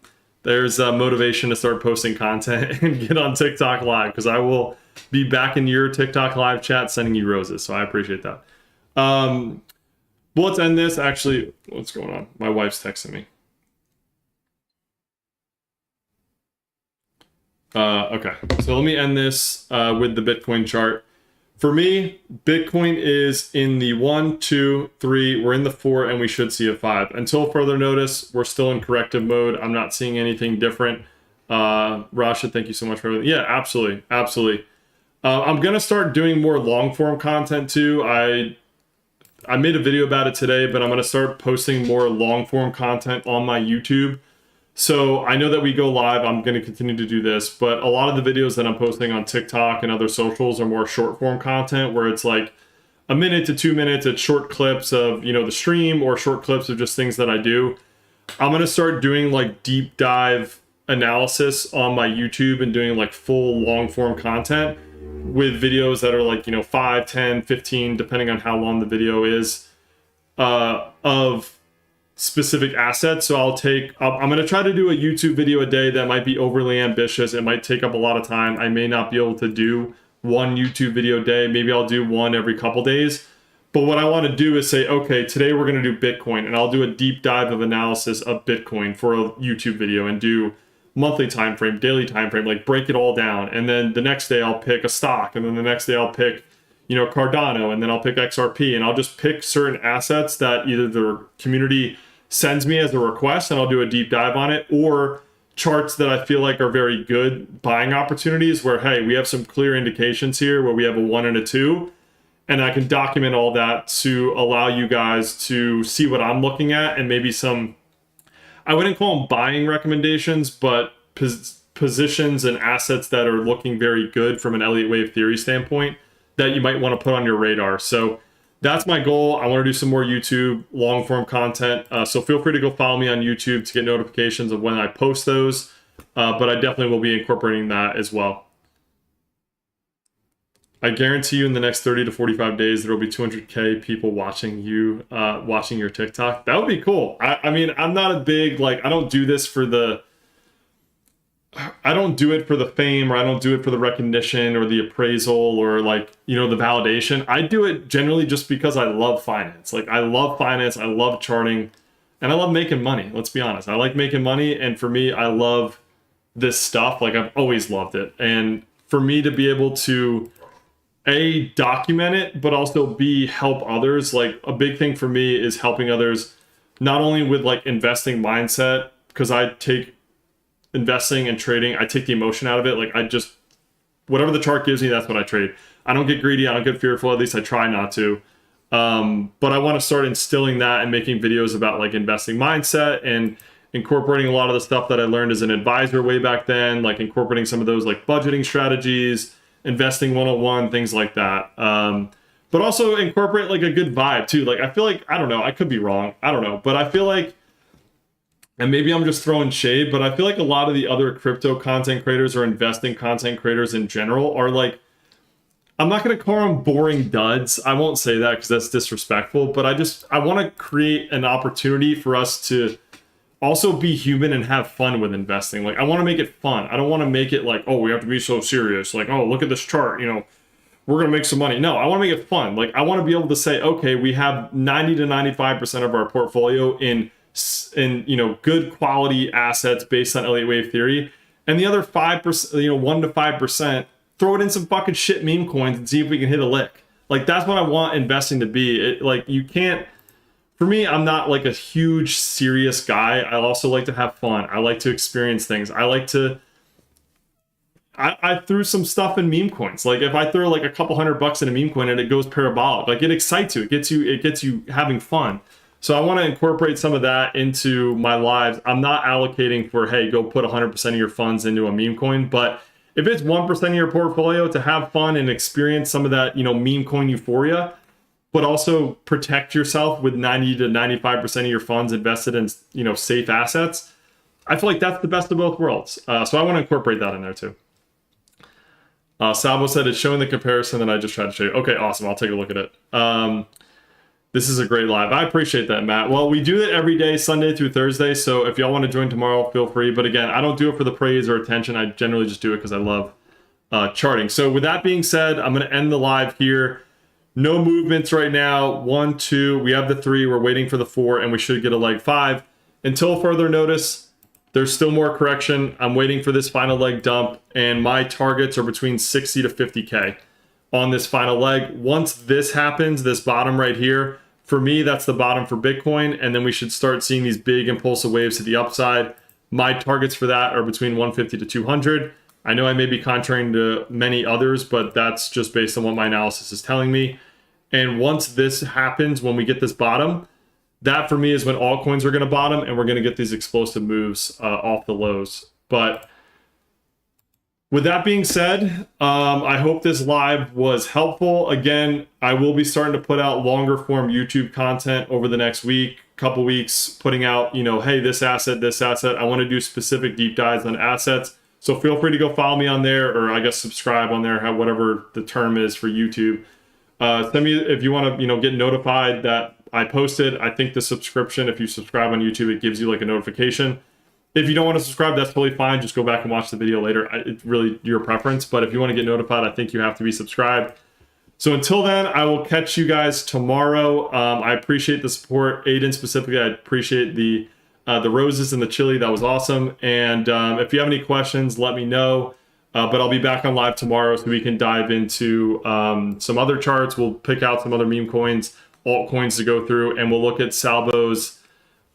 there's motivation to start posting content and get on TikTok live, because I will be back in your TikTok live chat sending you roses. So I appreciate that. Well, let's end this. Actually, what's going on? My wife's texting me. Okay, so let me end this with the Bitcoin chart. For me, Bitcoin is in the 1, 2, 3, we're in the 4, and we should see a 5. Until further notice, we're still in corrective mode. I'm not seeing anything different. Rasha, thank you so much for everything. Yeah, absolutely, absolutely. I'm gonna start doing more long form content too. I made a video about it today, but I'm gonna start posting more long form content on my YouTube. So I know that we go live, I'm gonna continue to do this, but a lot of the videos that I'm posting on TikTok and other socials are more short form content, where it's like a minute to 2 minutes. It's short clips of, you know, the stream, or short clips of just things that I do. I'm gonna start doing like deep dive analysis on my YouTube and doing like full long form content with videos that are like, you know, 5, 10, 15, depending on how long the video is, of specific assets. So I'm going to try to do a YouTube video a day. That might be overly ambitious. It might take up a lot of time. I may not be able to do one YouTube video a day. Maybe I'll do one every couple days. But what I want to do is say, okay, today we're going to do Bitcoin, and I'll do a deep dive of analysis of Bitcoin for a YouTube video, and do monthly time frame, daily time frame, like break it all down. And then the next day I'll pick a stock, and then the next day I'll pick, you know, Cardano, and then I'll pick XRP, and I'll just pick certain assets that either the community sends me as a request, and I'll do a deep dive on it, or charts that I feel like are very good buying opportunities, where, hey, we have some clear indications here where we have a 1 and a 2, and I can document all that to allow you guys to see what I'm looking at, and maybe some, I wouldn't call them buying recommendations, but positions and assets that are looking very good from an Elliott Wave theory standpoint that you might want to put on your radar. So that's my goal. I want to do some more YouTube long form content. So feel free to go follow me on YouTube to get notifications of when I post those. But I definitely will be incorporating that as well. I guarantee you in the next 30 to 45 days, there will be 200K people watching you, watching your TikTok. That would be cool. I mean, I'm not a big, like, I don't do this for the, I don't do it for the fame, or I don't do it for the recognition or the appraisal, or like, you know, the validation. I do it generally just because I love finance. Like, I love finance, I love charting, and I love making money. Let's be honest. I like making money. And for me, I love this stuff. Like, I've always loved it. And for me to be able to A, document it, but also B, help others. Like, a big thing for me is helping others, not only with like investing mindset, because I take investing and trading, I take the emotion out of it. Like, I just, whatever the chart gives me, that's what I trade. I don't get greedy, I don't get fearful, at least I try not to. But I want to start instilling that and making videos about like investing mindset, and incorporating a lot of the stuff that I learned as an advisor way back then, like incorporating some of those like budgeting strategies, investing 101, things like that. But also incorporate like a good vibe too. Like, I feel like, I don't know, I could be wrong, I don't know, but I feel like, and maybe I'm just throwing shade, but I feel like a lot of the other crypto content creators, or investing content creators in general, are like, I'm not going to call them boring duds. I won't say that because that's disrespectful, but I want to create an opportunity for us to also be human and have fun with investing. Like, I want to make it fun. I don't want to make it like, oh, we have to be so serious. Like, oh, look at this chart, you know, we're going to make some money. No, I want to make it fun. Like, I want to be able to say, okay, we have 90 to 95% of our portfolio in, you know, good quality assets based on Elliott Wave theory, and the other 5%, you know, 1 to 5%, throw it in some fucking shit meme coins and see if we can hit a lick. Like, that's what I want investing to be. Like, you can't, for me, I'm not like a huge serious guy. I also like to have fun. I like to experience things. I like to, I threw some stuff in meme coins. Like, if I throw like a couple $100 in a meme coin and it goes parabolic, like, it excites you. It gets you having fun. So I want to incorporate some of that into my lives. I'm not allocating for, hey, go put 100% of your funds into a meme coin. But if it's 1% of your portfolio, to have fun and experience some of that, you know, meme coin euphoria, but also protect yourself with 90 to 95% of your funds invested in, you know, safe assets, I feel like that's the best of both worlds. So I want to incorporate that in there too. Sabo said it's showing the comparison that I just tried to show you. Okay, awesome. I'll take a look at it. This is a great live. I appreciate that, Matt. Well, we do it every day, Sunday through Thursday. So if y'all want to join tomorrow, feel free. But again, I don't do it for the praise or attention. I generally just do it because I love charting. So with that being said, I'm going to end the live here. No movements right now. 1, 2. We have the 3. We're waiting for the 4, and we should get a leg 5. Until further notice, there's still more correction. I'm waiting for this final leg dump, and my targets are between 60 to 50K on this final leg. Once this happens, this bottom right here, for me, that's the bottom for Bitcoin, and then we should start seeing these big impulsive waves to the upside. My targets for that are between 150 to 200. I know I may be contraring to many others, but that's just based on what my analysis is telling me. And once this happens, when we get this bottom, that for me is when altcoins are going to bottom and we're going to get these explosive moves off the lows. But with that being said, I hope this live was helpful. Again, I will be starting to put out longer form YouTube content over the next week, couple weeks, putting out, you know, hey, this asset. I want to do specific deep dives on assets. So feel free to go follow me on there, or I guess subscribe on there, whatever the term is for YouTube. Send me if you want to, you know, get notified that I posted. I think the subscription, if you subscribe on YouTube, it gives you like a notification. If you don't want to subscribe, that's totally fine. Just go back and watch the video later. It's really your preference. But if you want to get notified, I think you have to be subscribed. So until then, I will catch you guys tomorrow. I appreciate the support. Aiden specifically, I appreciate the roses and the chili. That was awesome. And if you have any questions, let me know. But I'll be back on live tomorrow so we can dive into some other charts. We'll pick out some other meme coins, altcoins to go through, and we'll look at Salvo's,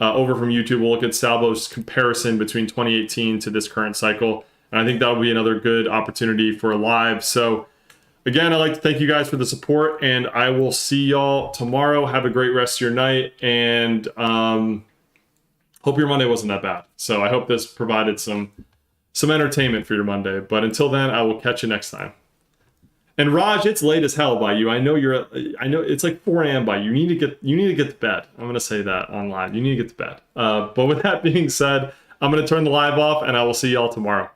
over from YouTube, we'll look at Salvo's comparison between 2018 to this current cycle. And I think that'll be another good opportunity for a live. So again, I'd like to thank you guys for the support, and I will see y'all tomorrow. Have a great rest of your night, and hope your Monday wasn't that bad. So I hope this provided some entertainment for your Monday. But until then, I will catch you next time. And Raj, it's late as hell by you. I know it's like 4 a.m. by you. You need to get to bed. I'm gonna say that online. You need to get to bed. But with that being said, I'm gonna turn the live off, and I will see y'all tomorrow.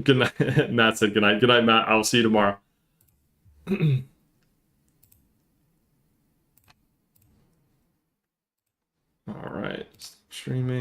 Good night. Matt said good night. Good night, Matt. I will see you tomorrow. All right. Streaming.